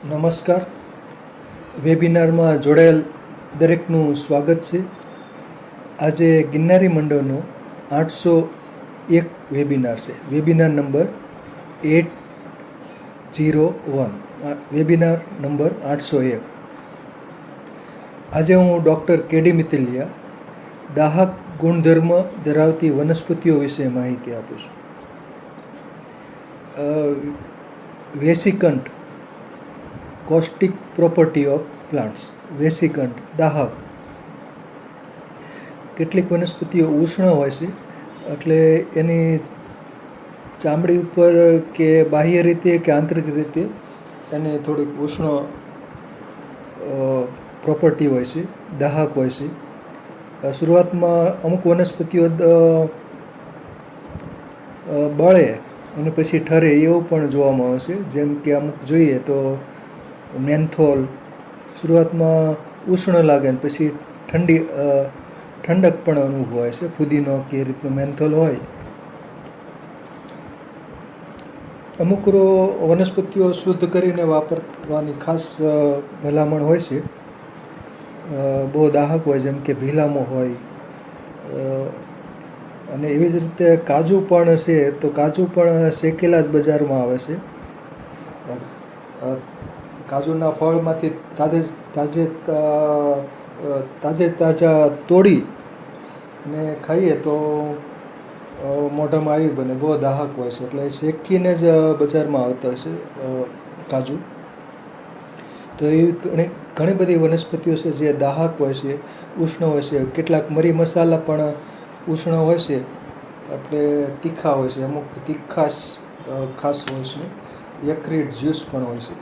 નમસ્કાર. વેબિનારમાં જોડાયેલ દરેકનું સ્વાગત છે. આજે ગિરનારી મંડળનો 801 વેબિનાર છે. Webinar number 801. Webinar number 801. આજે હું ડૉક્ટર કેડી મિત્તલિયા દાહક ગુણધર્મ ધરાવતી વનસ્પતિઓ વિશે માહિતી આપું છું. વેસીકન્ટ કોસ્ટિક પ્રોપર્ટી ઓફ પ્લાન્ટ્સ. વેસીકન્ટ દાહક. કેટલીક વનસ્પતિઓ ઉષ્ણ હોય છે, એટલે એની ચામડી ઉપર કે બાહ્ય રીતે કે આંતરિક રીતે એને થોડીક ઉષ્ણ પ્રોપર્ટી હોય છે, દાહક હોય છે. શરૂઆતમાં અમુક વનસ્પતિઓ બળે અને પછી ઠરે એવું પણ જોવામાં આવે છે. જેમ કે અમુક જોઈએ તો મેન્થોલ શરૂઆતમાં ઉષ્ણ લાગે ને પછી ઠંડક પણ અનુભવાય છે. ફુદીનો કે એ રીતનું મેન્થોલ હોય. અમુક વનસ્પતિઓ શુદ્ધ કરીને વાપરવાની ખાસ ભલામણ હોય છે. બહુ દાહક હોય, જેમ કે ભીલામો હોય. અને એવી જ રીતે કાજુ પણ છે, તો કાજુ પણ શેકેલા જ બજારમાં આવે છે. કાજુના ફળમાંથી તાજા તોડી અને ખાઈએ તો મોઢામાં આવી બને, બહુ દાહક હોય છે. એટલે શેકીને જ બજારમાં આવતા હોય છે કાજુ. તો એવી ઘણી બધી વનસ્પતિઓ છે જે દાહક હોય છે, ઉષ્ણ હોય છે. કેટલાક મરી મસાલા પણ ઉષ્ણ હોય છે, એટલે તીખા હોય છે. અમુક તીખાશ ખાસ હોય છે. યકૃત જ્યુસ પણ હોય છે.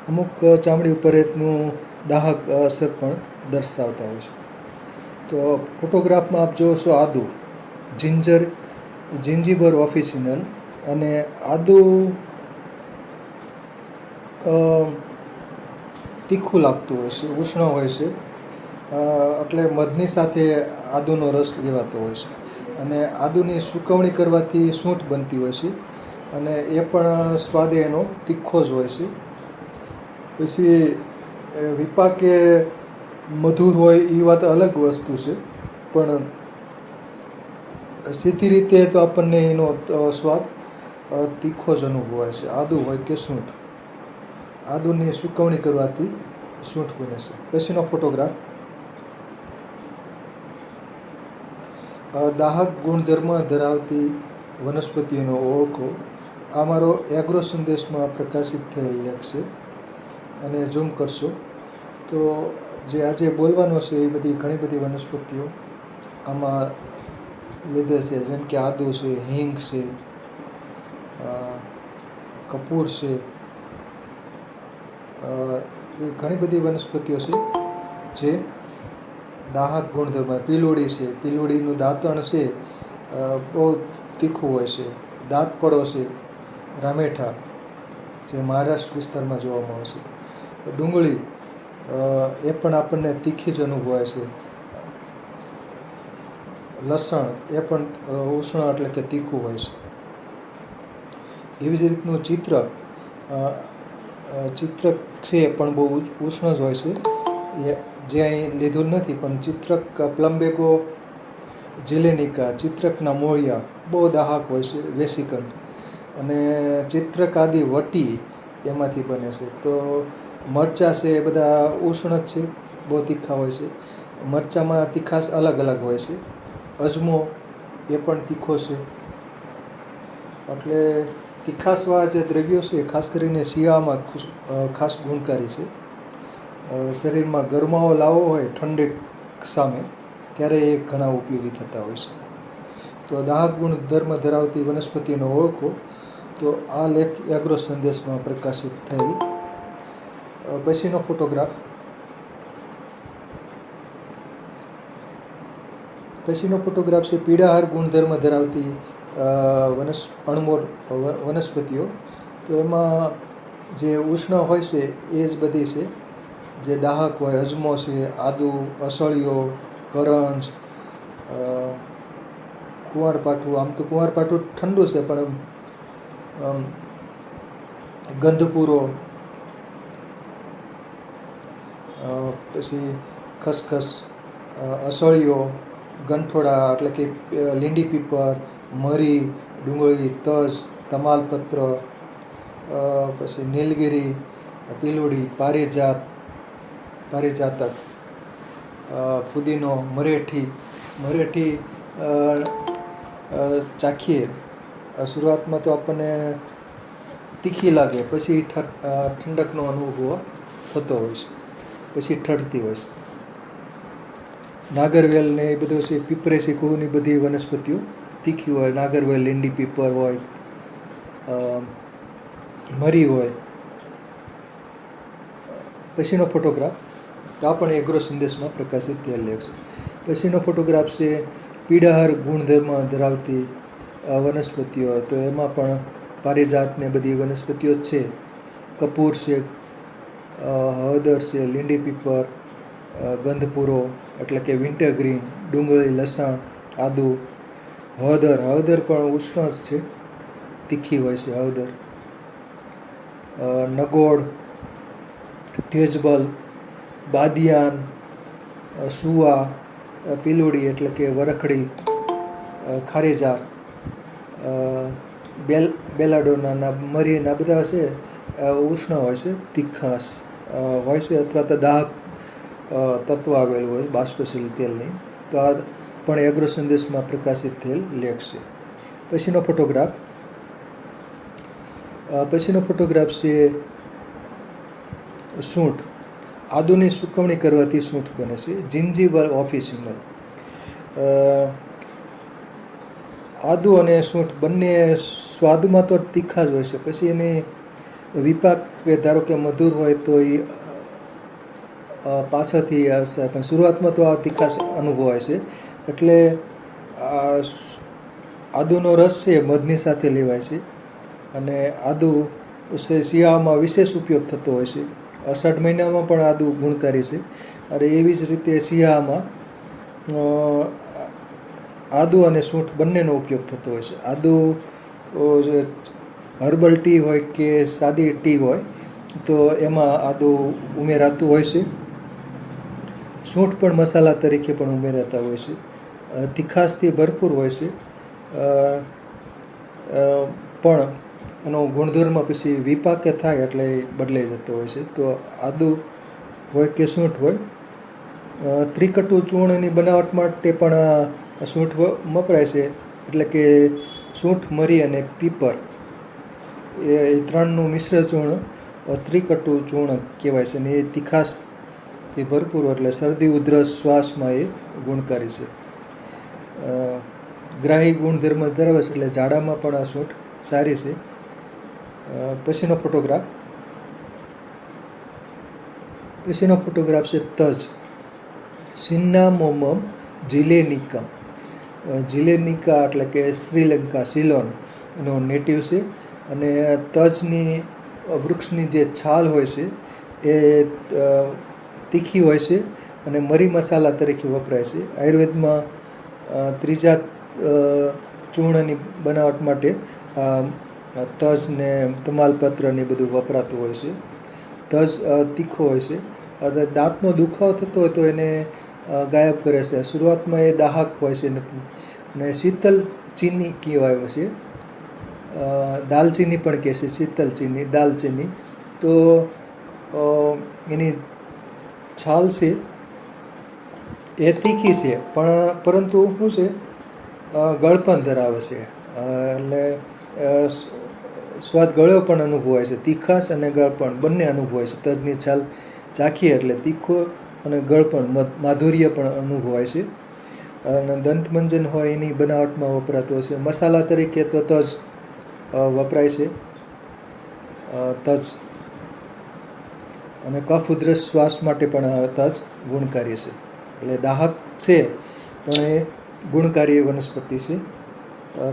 અમુક ચામડી ઉપર એનું દાહક અસર પણ દર્શાવતા હોય છે. તો ફોટોગ્રાફમાં આપ જોવો છો આદુ, જિંજીબર ઓફિસિનલ. અને આદુ તીખું લાગતું હોય છે, ઉષ્ણ હોય છે. એટલે મધની સાથે આદુનો રસ લેવાતો હોય છે. અને આદુની સૂકવણી કરવાથી સૂંઠ બનતી હોય છે, અને એ પણ સ્વાદ એનો તીખો જ હોય છે. પછી વિપાકે મધુર હોય એ વાત અલગ વસ્તુ છે, પણ સીધી રીતે તો આપણને એનો સ્વાદ તીખો જ અનુભવાય છે. આદુ હોય કે સૂંઠ, આદુની સૂકવણી કરવાથી સૂંઠ બને છે. પછીનો ફોટોગ્રાફ દાહક ગુણધર્મ ધરાવતી વનસ્પતિઓનો ઓળખો. આ મારો એગ્રો સંદેશમાં પ્રકાશિત થયેલ લેખ છે. અને ઝૂમ કરશો તો જે આજે બોલવાનો છે એ ઘણી બધી વનસ્પતિઓ આમાં લીધે છે. જેમ કે આદુ છે, હિંગ છે, કપૂર છે. એ ઘણી બધી વનસ્પતિઓ છે જે દાહક ગુણધર્મ. પીલોડી છે, પીલોડીનું દાંતણ છે બહુ તીખું હોય છે. દાંતપડો છે, રામેઠા, જે મહારાષ્ટ્ર વિસ્તારમાં જોવામાં આવે છે. ડુંગળી એ પણ આપણને તીખી જ અનુભવાય છે. લસણ એ પણ ઉષ્ણ એટલે કે તીખું હોય છે. એવી જ રીતનું ચિત્રક છે પણ બહુ ઉષ્ણ જ હોય છે. જે અહીં લીધું નથી, પણ ચિત્રક પ્લમ્બેગો જેલેનિકા, ચિત્રકના મોળિયા બહુ દાહક હોય છે. વેસીકન્ટ. અને ચિત્રક આદિ વટી એમાંથી બને છે. તો મરચાં છે એ બધા ઉષ્ણ જ છે, બહુ તીખા હોય છે. મરચાંમાં તીખાશ અલગ અલગ હોય છે. અજમો એ પણ તીખો છે. એટલે તીખાશવાળા જે દ્રવ્યો છે એ ખાસ કરીને શિયાળામાં ખાસ ગુણકારી છે. શરીરમાં ગરમાવો લાવવો હોય ઠંડી સામે, ત્યારે એ ઘણા ઉપયોગી થતા હોય છે. તો દાહક ગુણધર્મ ધરાવતી વનસ્પતિનો ઓળખો. તો આ લેખ એગ્રો સંદેશમાં પ્રકાશિત થયેલ. પછીનો ફોટોગ્રાફ છે પીળાહાર ગુણધર્મ ધરાવતી અણમોલ વનસ્પતિઓ. તો એમાં જે ઉષ્ણ હોય છે એ જ બધી છે, જે દાહક હોય. અજમો છે, આદુ, અસળિયો, કરંજ, કુંવારપાઠું. આમ તો કુંવારપાઠું ઠંડુ છે, પણ ગંધપૂરો, પછી ખસખસ, અસળીઓ, ગંઠોડા એટલે કે લીંડી પીપર, મરી, ડુંગળી, તજ, તમાલપત્ર, પછી નીલગિરી, પીલુડી, પારિજાતક, ફુદીનો, મરેઠી ચાખીએ. શરૂઆતમાં તો આપણને તીખી લાગે, પછી ઠંડકનો અનુભવ થતો હોય છે, પછી ઠરતી હોય છે. નાગરવેલ ને એ બધું છે, પીપરેસી કુહની બધી વનસ્પતિઓ તીખી હોય. નાગરવેલ, લીંડી પીપર હોય, મરી હોય. પછીનો ફોટોગ્રાફ તો આ પણ એગ્રો સંદેશમાં પ્રકાશિત થયેલ લેખ છે. પછીનો ફોટોગ્રાફ છે પીડાહાર ગુણધર્મ ધરાવતી વનસ્પતિઓ. તો એમાં પણ પારિજાત ને બધી વનસ્પતિઓ જ છે. કપૂર છે, હળદર છે, લીંડી પીપર, ગંધપૂરો એટલે કે વિન્ટર ગ્રીન, ડુંગળી, લસણ, આદુ, હળદર પણ ઉષ્ણ જ છે, તીખી હોય છે હળદર. નગોડ, તેજબલ, બાદિયાન, સુવા, પીલુડી એટલે કે વરખડી, ખારેજાર, બેલાડોના, મરીના બધા છે ઉષ્ણ હોય છે, તીખાશ હોય છે અથવા તો દાહક તત્વ આવેલું હોય બાષ્પશીલ તેલની. તો આ પણ એગ્રો સંદેશમાં પ્રકાશિત થયેલ લેખ છે. પછીનો ફોટોગ્રાફ છે સૂંઠ. આદુની સુકવણી કરવાથી સૂંઠ બને છે. જિંજીબર ઓફિસિનલ. આદુ અને સૂંઠ બંને સ્વાદમાં તો તીખા જ હોય છે, પછી એની વિપાક ધારો કે મધુર હોય તો એ પાછળથી આવશે, પણ શરૂઆતમાં તો આ તીખાશ અનુભવાય છે. એટલે આદુનો રસ છે મધની સાથે લેવાય છે, અને આદુ શિયાળામાં વિશેષ ઉપયોગ થતો હોય છે. અષાઢ મહિનામાં પણ આદુ ગુણકારી છે. અને એવી જ રીતે શિયાળામાં આદુ અને સૂંઠ બંનેનો ઉપયોગ થતો હોય છે. આદુ હર્બલ ટી હોય કે સાદી ટી હોય તો એમાં આદુ ઉમેરાતું હોય છે. સૂંઠ પણ મસાલા તરીકે પણ ઉમેરાતા હોય છે. તીખાશથી ભરપૂર હોય છે, પણ એનો ગુણધર્મ પછી વિપાકે થાય એટલે બદલાઈ જતો હોય છે. તો આદુ હોય કે સૂંઠ હોય, ત્રિકટુ ચૂર્ણની બનાવટ માટે પણ સૂંઠ વપરાય છે. એટલે કે સૂંઠ, મરી અને પીપર એ ત્રણનું મિશ્ર ચૂર્ણ ત્રિકટુ ચૂર્ણ કહેવાય છે. અને એ તીખાશથી ભરપૂર એટલે શરદી, ઉધરસ, શ્વાસમાં એ ગુણકારી છે. ગ્રાહી ગુણધર્મ ધરાવે છે એટલે ઝાડામાં પણ આ સૂંઠ સારી છે. પછીનો ફોટોગ્રાફ છે તજ. સિન્નામોમમ જીલેનિકમ. જીલેનિકા એટલે કે શ્રીલંકા, સિલોન એનો નેટિવ છે. અને તજની વૃક્ષની જે છાલ હોય છે એ તીખી હોય છે અને મરી મસાલા તરીકે વપરાય છે. આયુર્વેદમાં ત્રીજા ચૂર્ણની બનાવટ માટે તજ ને તમાલપત્ર ને બધું વપરાતું હોય છે. તજ તીખો હોય છે. અને દાંતનો દુખાવો થતો હોય તો એને ગાયબ કરે છે. શરૂઆતમાં એ દાહક હોય છે અને શીતલ ચીની કહેવાય છે. દાલચીની પણ કહે છે, શીતલ ચીની, દાલચીની. તો એની છાલ છે એ તીખી છે, પરંતુ શું છે ગળપણ ધરાવે છે. એટલે સ્વાદ ગળ્યો પણ અનુભવાય છે. તીખાશ અને ગળપણ બંને અનુભવાય છે. તજની છાલ ચાખીએ એટલે તીખો અને ગળપણ, માધુર્ય પણ અનુભવાય છે. અને દંતમંજન હોય એની બનાવટમાં વપરાતો હોય છે. મસાલા તરીકે તો તજ વપરાય છે. તજ અને કફ, ઉધરસ, શ્વાસ માટે પણ તજ ગુણકારી છે. એટલે દાહક છે પણ એ ગુણકારી વનસ્પતિ છે.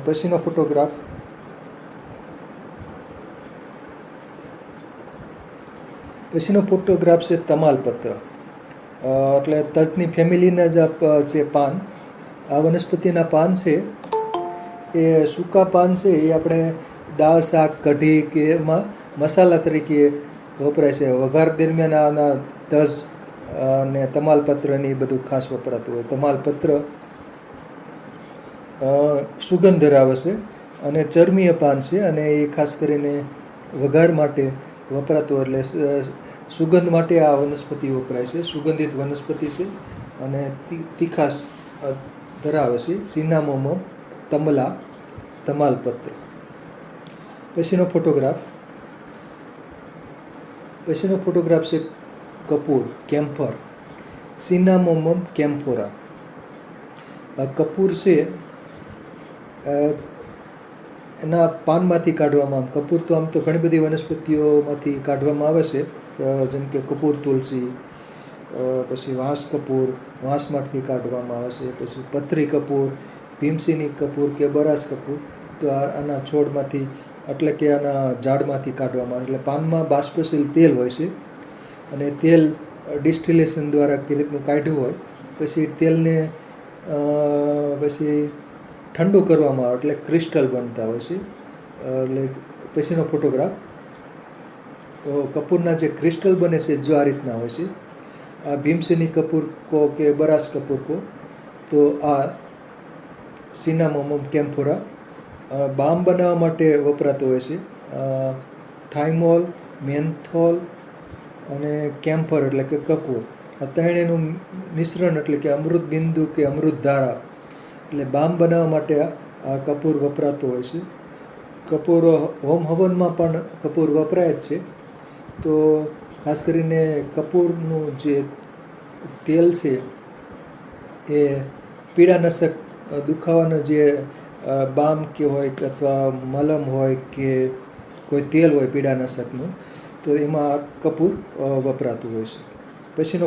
પછીનો ફોટોગ્રાફ છે તમાલપત્ર. એટલે તજની ફેમિલીના જ છે પાન. આ વનસ્પતિના પાન છે એ સૂકા પાન છે એ આપણે દાળ, શાક, કઢી કે એમાં મસાલા તરીકે વપરાય છે. વઘાર દરમિયાન આના તજ અને તમાલપત્રની એ બધું ખાસ વપરાતું હોય. તમાલપત્ર સુગંધ ધરાવે છે અને ચરમીય પાન છે, અને એ ખાસ કરીને વઘાર માટે વપરાતું, એટલે સુગંધ માટે આ વનસ્પતિ વપરાય છે. સુગંધિત વનસ્પતિ છે અને તીખાશ ધરાવે છે. સિનામોમમ, તમલા, તમાલપત્ર. પછીનો ફોટોગ્રાફ છે કપૂર, કેમ્ફર, સિનામોમમ કેમ્ફોરા. કપૂર છે એના પાનમાંથી કાઢવામાં, કપૂર તો આમ તો ઘણી બધી વનસ્પતિઓમાંથી કાઢવામાં આવે છે, જેમ કે કપૂર તુલસી, પછી વાંસ કપૂર, વાંસમાંથી કાઢવામાં આવે છે, પછી પથરી કપૂર, ભીમસીની કપૂર કે બરાસ કપૂર, તો આના છોડમાંથી એટલે કે આના ઝાડમાંથી કાઢવામાં આવે. એટલે પાનમાં બાષ્પશીલ તેલ હોય છે, અને તેલ ડિસ્ટિલેશન દ્વારા કે રીતનું કાઢ્યું હોય, પછી તેલને પછી ઠંડુ કરવામાં આવે એટલે ક્રિસ્ટલ બનતા હોય છે. એટલે પછીનો ફોટોગ્રાફ, તો કપૂરના જે ક્રિસ્ટલ બને છે જો આ રીતના હોય છે. આ ભીમસેની કપૂર કહો કે બરાસ કપૂર કહો, તો આ સિનામોમમ કેમ્ફોરા બામ બનાવવા માટે વપરાતો હોય છે. થાઇમોલ, મેન્થોલ અને કેમ્ફર એટલે કે કપૂર, આ ત્રણેયનું મિશ્રણ એટલે કે અમૃત બિંદુ કે અમૃત ધારા, એટલે બામ બનાવવા માટે આ કપૂર વપરાતો હોય છે. કપૂર હોમ હવનમાં પણ કપૂર વપરાય જ છે. તો ખાસ કરીને કપૂરનું જે તેલ છે એ પીડાનાશક, દુખાવાનો જે બામ કે હોય કે અથવા મલમ હોય કે કોઈ તેલ હોય પીડાનાશકનું, તો એમાં આ કપૂર વપરાતું હોય છે. પછીનો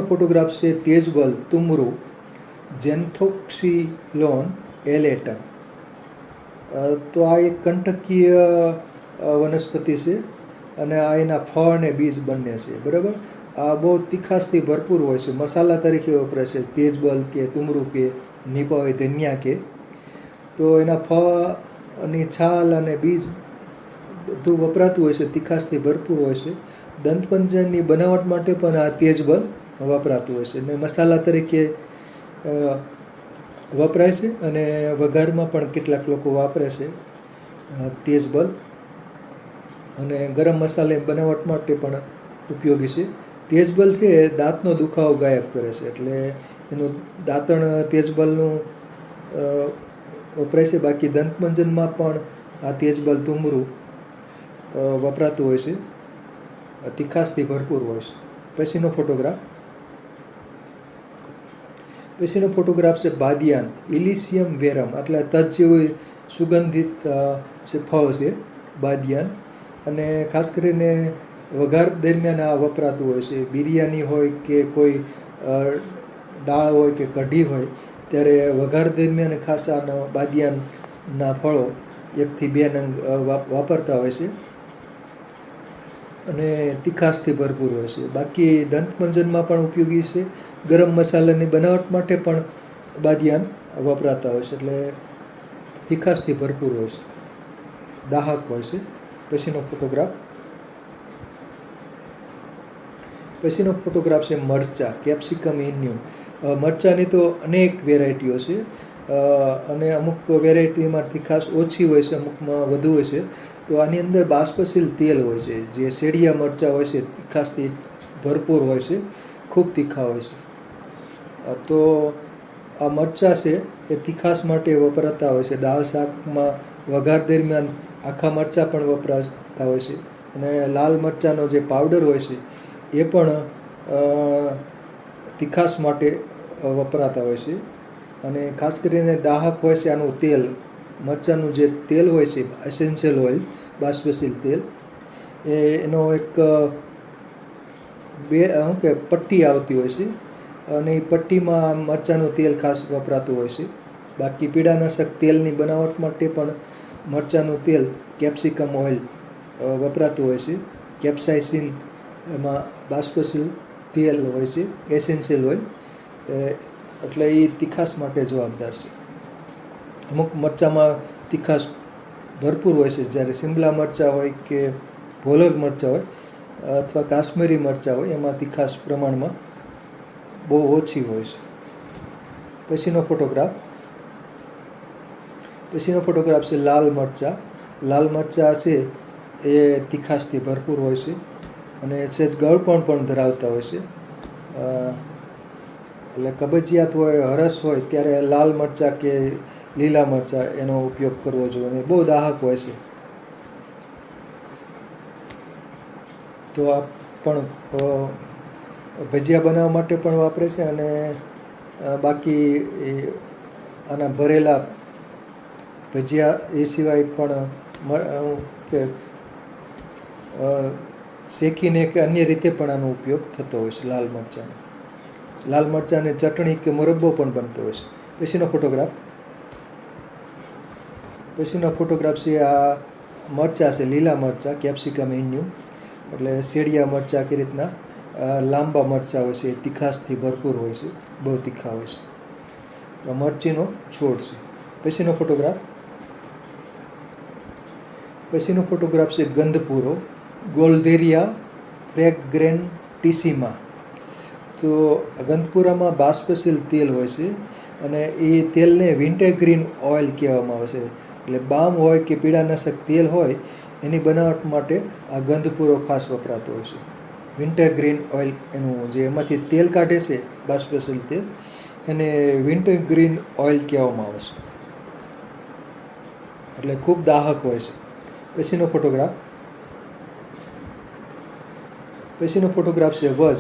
ફોટોગ્રાફ છે તેજબલ, તુમરું, ઝેન્થોક્સિલોન એલેટમ. તો આ એક કંટકીય વનસ્પતિ છે, અને આ એના ફળ અને બીજ બંને છે, બરાબર. આ બહુ તીખાશથી ભરપૂર હોય છે, મસાલા તરીકે વપરાય છે, તેજબલ કે તુમરું કે નિપોય ધનિયા કે. તો એના ફળની છાલ અને બીજ બધું વપરાતું હોય છે, તીખાશથી ભરપૂર હોય છે. દંતમંજનની બનાવટ માટે પણ આ તેજબલ વપરાતું હોય છે, અને મસાલા તરીકે વપરાય છે, અને વઘારમાં પણ કેટલાક લોકો વાપરે છે તેજબલ, અને ગરમ મસાલા બનાવટ માટે પણ ઉપયોગી છે. તેજબલ છે એ દાંતનો દુખાવો ગાયબ કરે છે, એટલે એનું દાંતણ તેજબલનું વપરાય છે. બાકી દંતમંજનમાં પણ આ તેજબલ, તુમરું વપરાતું હોય છે, તીખાશથી ભરપૂર હોય છે. પછીનો ફોટોગ્રાફ છે બાદિયાન, ઇલિશિયમ વેરમ, એટલે તજ જેવું સુગંધિત જે ફળ છે બાદિયાન, અને ખાસ કરીને વઘાર દરમિયાન આ વપરાતું હોય છે. બિરયાની હોય કે કોઈ દાળ હોય કે કઢી હોય, ત્યારે વઘાર દરમિયાન ખાસ આના બાદિયાનના ફળો 1 થી 2 નંગ વાપરતા હોય છે, અને તીખાશથી ભરપૂર હોય છે. બાકી દંતમંજનમાં પણ ઉપયોગી છે, ગરમ મસાલાની બનાવટ માટે પણ બાદિયાન વપરાતા હોય છે, એટલે તીખાશથી ભરપૂર હોય છે, દાહક હોય છે. પછીનો ફોટોગ્રાફ છે મરચાં, કેપ્સિકમ ઇન્યુમ. મરચાંની તો અનેક વેરાયટીઓ છે, અને અમુક વેરાયટીમાં તીખાશ ઓછી હોય છે, અમુકમાં વધુ હોય છે. તો આની અંદર બાષ્પશીલ તેલ હોય છે, જે શેડિયા મરચાં હોય છે તીખાશથી ભરપૂર હોય છે, ખૂબ તીખા હોય છે. તો આ મરચાં છે એ તીખાશ માટે વપરાતા હોય છે. દાળ શાકમાં વઘાર દરમિયાન આખા મરચાં પણ વપરાતા હોય છે, અને લાલ મરચાંનો જે પાવડર હોય છે એ પણ તીખાશ માટે વપરાતા હોય છે, અને ખાસ કરીને દાહક હોય છે આનું તેલ. મરચાંનું જે તેલ હોય છે, એસેન્શિયલ ઓઇલ, બાષ્પશીલ તેલ, એનો એક પટ્ટી આવતી હોય છે, અને એ પટ્ટીમાં મરચાંનું તેલ ખાસ વપરાતું હોય છે. બાકી પીડાનાશક તેલની બનાવટ માટે પણ મરચાંનું તેલ, કેપ્સિકમ ઓઇલ વપરાતું હોય છે. કેપ્સાઇસિન એમાં બાષ્પશીલ તેલ હોય છે, એસેન્શિયલ ઓઇલ, એટલે એ તીખાશ માટે જવાબદાર છે. અમુક મરચાંમાં તીખાશ ભરપૂર હોય છે, જ્યારે શિમલા મરચાં હોય કે ભોલર મરચાં હોય અથવા કાશ્મીરી મરચાં હોય એમાં તીખાશ પ્રમાણમાં બહુ ઓછી હોય છે. પછીનો ફોટોગ્રાફ છે લાલ મરચાં. લાલ મરચાં છે એ તીખાશથી ભરપૂર હોય છે અને સહેજ ગળપણ પણ ધરાવતા હોય છે. એટલે કબજિયાત હોય, હરસ હોય ત્યારે લાલ મરચાં કે લીલા મરચાં એનો ઉપયોગ કરવો જોઈએ અને બહુ દાહક હોય છે. તો આ પણ ભજીયા બનાવવા માટે પણ વાપરે છે અને બાકી આના ભરેલા ભજીયા એ સિવાય પણ કે શેકીને કે અન્ય રીતે પણ આનો ઉપયોગ થતો હોય છે. લાલ મરચાંની ચટણી કે મુરબ્બો પણ બનતો હોય છે. પછીનો ફોટોગ્રાફ છે આ મરચાં છે, લીલા મરચાં, કેપ્સિકમ ઇન્યુ, એટલે શેડિયા મરચાં કે રીતના લાંબા મરચાં હોય છે, એ તીખાશથી ભરપૂર હોય છે, બહુ તીખા હોય છે. તો મરચીનો છોડ છે. પછીનો ફોટોગ્રાફ છે ગંધપૂરો, ગોલ્ધેરિયા ફ્રેગ્રેન્ટિસિમા. તો ગંધપુરામાં બાષ્પશીલ તેલ હોય છે અને એ તેલને વિન્ટરગ્રીન ઓઇલ કહેવામાં આવે છે. એટલે બામ હોય કે પીળાનાશક તેલ હોય એની બનાવટ માટે આ ગંધપૂરો ખાસ વપરાતો હોય છે. વિન્ટરગ્રીન ઓઇલ એનું જે એમાંથી તેલ કાઢે છે બાષ્પશીલ તેલ, એને વિન્ટરગ્રીન ઓઇલ કહેવામાં આવે છે. એટલે ખૂબ દાહક હોય છે. પછીનો ફોટોગ્રાફ છે વજ,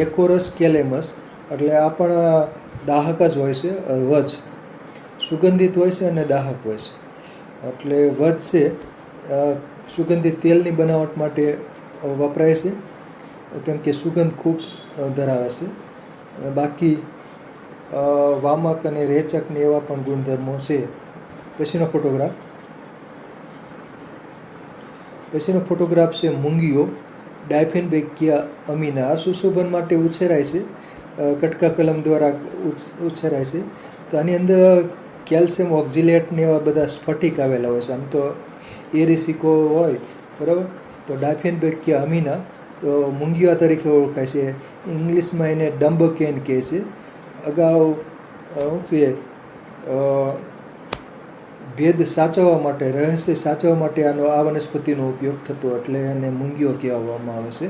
એકોરસ કેલેમસ. એટલે આ પણ દાહક જ હોય છે. વજ સુગંધિત હોય છે અને દાહક હોય છે. એટલે વજ છે સુગંધિત તેલની બનાવટ માટે વપરાય છે કેમ કે સુગંધ ખૂબ ધરાવે છે. બાકી વામક અને રેચકને એવા પણ ગુણધર્મો છે. પછીનો ફોટોગ્રાફ છે મૂંગીઓ, ડાયફેનબેકિયા અમીના. આ સુશોભન માટે ઉછેરાય છે, કટકા કલમ દ્વારા ઉછેરાય છે. તો આની અંદર કેલ્શિયમ ઓક્ઝિલેટ ને એવા બધા સ્ફટિક આવેલા હોય છે. આમ તો એરિસિકો હોય બરાબર, તો ડાયફેનબેકિયા અમીના તો મૂંગીયા તરીકે ઓળખાય છે. ઇંગ્લિશમાં એને ડમ્બકેન કહે છે. અગાઉ ભેદ સાચવવા માટે, રહસ્ય સાચવવા માટે આ વનસ્પતિનો ઉપયોગ થતો, એટલે એને મૂંગીઓ કહેવામાં આવે છે.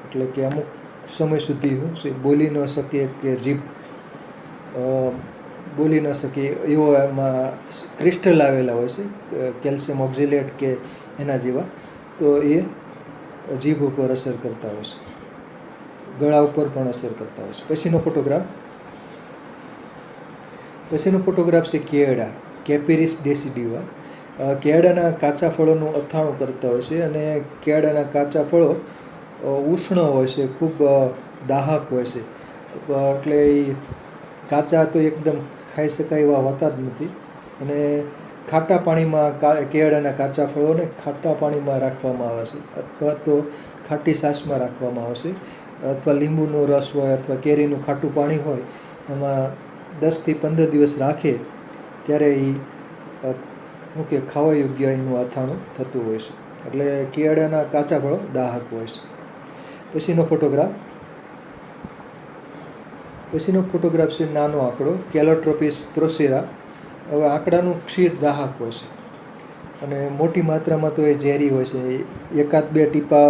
એટલે કે અમુક સમય સુધી બોલી ન શકે કે જીભ બોલી ન શકે એવો એમાં ક્રિસ્ટલ આવેલા હોય છે, કેલ્શિયમ ઓક્ઝિલેટ કે એના જેવા. તો એ જીભ ઉપર અસર કરતા હોય છે, ગળા ઉપર પણ અસર કરતા હોય છે. પછીનો ફોટોગ્રાફ છે કેળા, કેપેરિસ ડેસિડિવા. કેળાના કાચા ફળોનું અથાણું કરતા હોય છે અને કેળાના કાચા ફળો ઉષ્ણ હોય છે, ખૂબ દાહક હોય છે. એટલે એ કાચા તો એકદમ ખાઈ શકાય એવા હોતા જ નથી. અને ખાટા પાણીમાં કેળાના કાચા ફળોને ખાટા પાણીમાં રાખવામાં આવે છે અથવા તો ખાટી છાશમાં રાખવામાં આવે છે, અથવા લીંબુનો રસ હોય અથવા કેરીનું ખાટું પાણી હોય એમાં 10થી 15 દિવસ રાખે ત્યારે એ ખાવા યોગ્ય એનું અથાણું થતું હોય છે. એટલે કેળાના કાચા ફળો દાહક હોય છે. પછીનો ફોટોગ્રાફ છે નાનો આંકડો, કેલોટ્રોપિસ પ્રોસેરા. હવે આંકડાનું ક્ષીર દાહક હોય છે અને મોટી માત્રામાં તો એ ઝેરી હોય છે. 1-2 ટીપા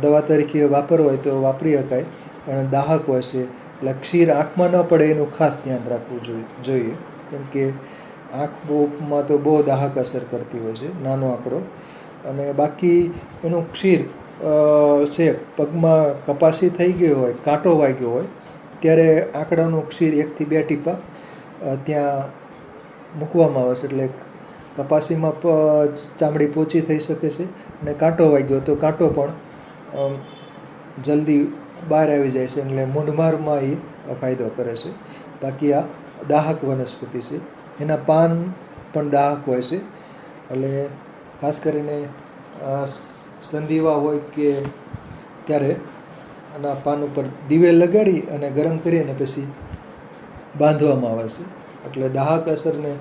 દવા તરીકે વાપરવા હોય તો વાપરી શકાય, પણ દાહક હોય છે. એટલે ક્ષીર આંખમાં ન પડે એનું ખાસ ધ્યાન રાખવું જોઈએ કેમ કે આંખમાં તો બહુ દાહક અસર કરતી હોય છે નાનો આંકડો. અને બાકી એનું ક્ષીર છે પગમાં કપાસી થઈ ગયો હોય, કાંટો વાગ્યો હોય ત્યારે આંકડાનું ક્ષીર 1થી 2 ટીપા ત્યાં મૂકવામાં આવે છે. એટલે કપાસીમાં ચામડી પોચી થઈ શકે છે અને કાંટો વાગ્યો તો કાંટો પણ જલ્દી બહાર આવી જાય છે, એટલે મૂંઢમારમાં એ ફાયદો કરે છે. બાકી આ દાહક વનસ્પતિ છે. એના પાન પણ દાહક હોય છે. એટલે ખાસ કરીને સંધિવા હોય કે ત્યારે આના પાન ઉપર દિવેલ લગાડી અને ગરમ કરી અને પછી બાંધવામાં આવે છે. એટલે દાહક અસરને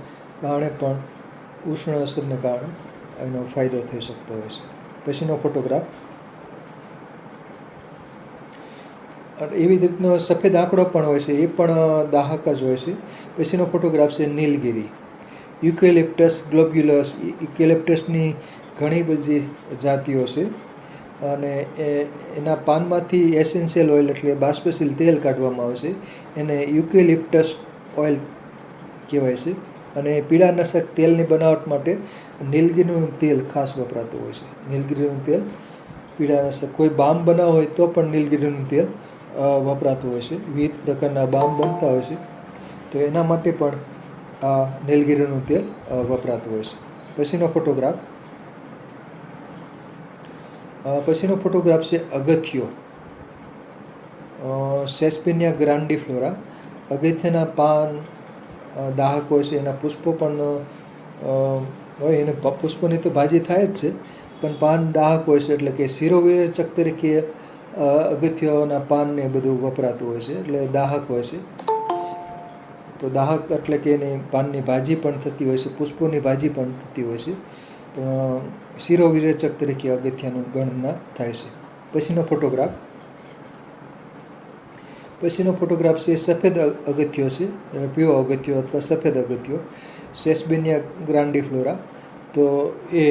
કારણે પણ ઉષ્ણ અસરને કારણે એનો ફાયદો થઈ શકતો હોય છે. પછીનો ફોટોગ્રાફ એવી રીતનો સફેદ આંકડો પણ હોય છે, એ પણ દાહક જ હોય છે. પછીનો ફોટોગ્રાફ છે નીલગિરી. યુકેલિપ્ટસ ગ્લોબ્યુલસ. યુકેલિપ્ટસની ઘણી બધી જાતિઓ છે અને એના પાનમાંથી એસેન્શિયલ ઓઇલ એટલે બાષ્પશીલ તેલ કાઢવામાં આવે છે, એને યુકેલિપ્ટસ ઓઇલ કહેવાય છે. અને પીળાનાશક તેલની બનાવટ માટે નીલગિરીનું તેલ ખાસ વપરાતું હોય છે. નીલગિરીનું તેલ પીળાનાશક, કોઈ બામ બનાવવો હોય તો પણ નીલગિરીનું તેલ વપરાતું હોય છે. વિવિધ પ્રકારના બામ બનતા હોય છે, તો એના માટે પણ આ નીલગિરીનું તેલ વપરાતું હોય છે. પછીનો ફોટોગ્રાફ છે અગથિયો. સેસ્પિનિયા ગ્રાન્ડિફ્લોરા. અગથિયાના પાન દાહક હોય છે, એના પુષ્પો પણ હોય, એને પુષ્પોની તો ભાજી થાય જ છે, પણ પાન દાહક હોય છે, એટલે કે શિરોવિરેચક તરીકે અગથિયાના પાનને બધું વપરાતું હોય છે, એટલે દાહક હોય છે. તો દાહક એટલે કે એની પાનની ભાજી પણ થતી હોય છે, પુષ્પોની ભાજી પણ થતી હોય છે, પણ શિરોવિરેચક તરીકે અગથિયાનું ગણના થાય છે. પછીનો ફોટોગ્રાફ છે સફેદ અગથિયો છે, પીળો અગથિયો અથવા સફેદ અગથિયો, સેસ્બિનિયા ગ્રાન્ડિફ્લોરા. તો એ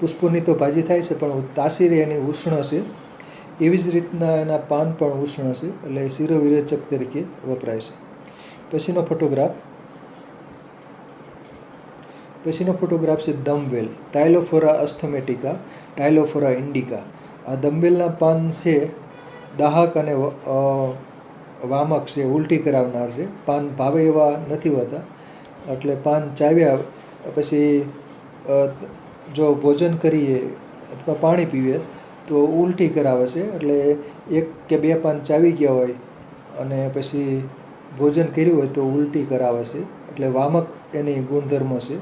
પુષ્પોની તો ભાજી થાય છે, પણ તાસીરી એની ઉષ્ણ છે. એવી જ રીતના એના પાન પણ ઉષ્ણ છે, એટલે શિરોવિરેચક તરીકે વપરાય છે. પછીનો ફોટોગ્રાફ છે દમવેલ. ટાઇલોફોરા અસ્થમેટિકા, ટાઇલોફોરા ઇન્ડિકા. આ દમવેલના પાન છે દાહક અને વામક છે, ઉલટી કરાવનાર છે. પાન ભાવે એવા નથી હોતા, એટલે પાન ચાવ્યા પછી જો ભોજન કરીએ અથવા પાણી પીએ તો ઉલટી કરાવે છે, એટલે 1 કે 2 પાન ચાવી ગયા હોય અને પછી ભોજન કર્યું હોય તો ઉલટી કરાવે છે, એટલે વામક એની ગુણધર્મો છે.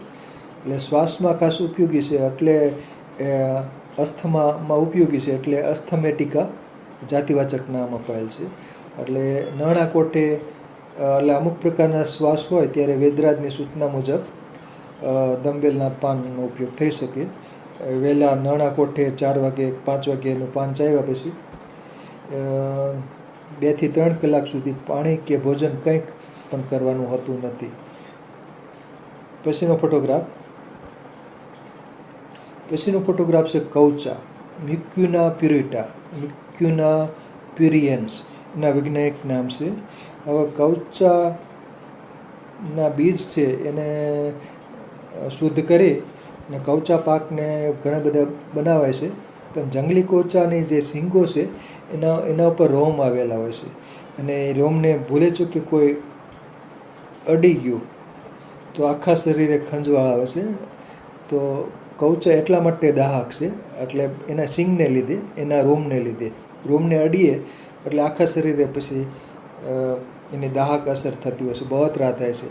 એટલે શ્વાસમાં ખાસ ઉપયોગી છે, એટલે અસ્થમામાં ઉપયોગી છે, એટલે અસ્થમેટિકા જાતિવાચક નામ અપાયેલ છે. એટલે નાણાકોઠે એટલે અમુક પ્રકારના શ્વાસ હોય ત્યારે વેદરાજની સૂચના મુજબ દમવેલના પાનનો ઉપયોગ થઈ શકે. વહેલા નાણાકોઠે 4 વાગે 5 વાગે એનું પાન ચાવ્યા પછી 2 થી 3 કલાક સુધી પાણી કે ભોજન કંઈક પણ કરવાનું હોતું નથી. પછીનો ફોટોગ્રાફ છે કૌચા. મ્યુક્યુના પ્યુરિટા, મ્યુક્યુના પ્યુરિયન્સ એના વૈજ્ઞાનિક નામ છે. હવે કૌચાના બીજ છે એને શુદ્ધ કરી અને કૌચા પાકને ઘણા બધા બનાવાય છે, પણ જંગલી કૌચાની જે શીંગો છે એના ઉપર રોમ આવેલા હોય છે, અને એ રોમને ભૂલે ચૂકે કોઈ અડી ગયું તો આખા શરીરે ખંજવાળ આવે છે. તો કૌચા એટલા માટે દાહક છે, એટલે એના શીંગને લીધે, એના રોમને લીધે. રોમને અડીએ એટલે આખા શરીરે પછી એની દાહક અસર થતી હોય છે, બળતરા થાય છે.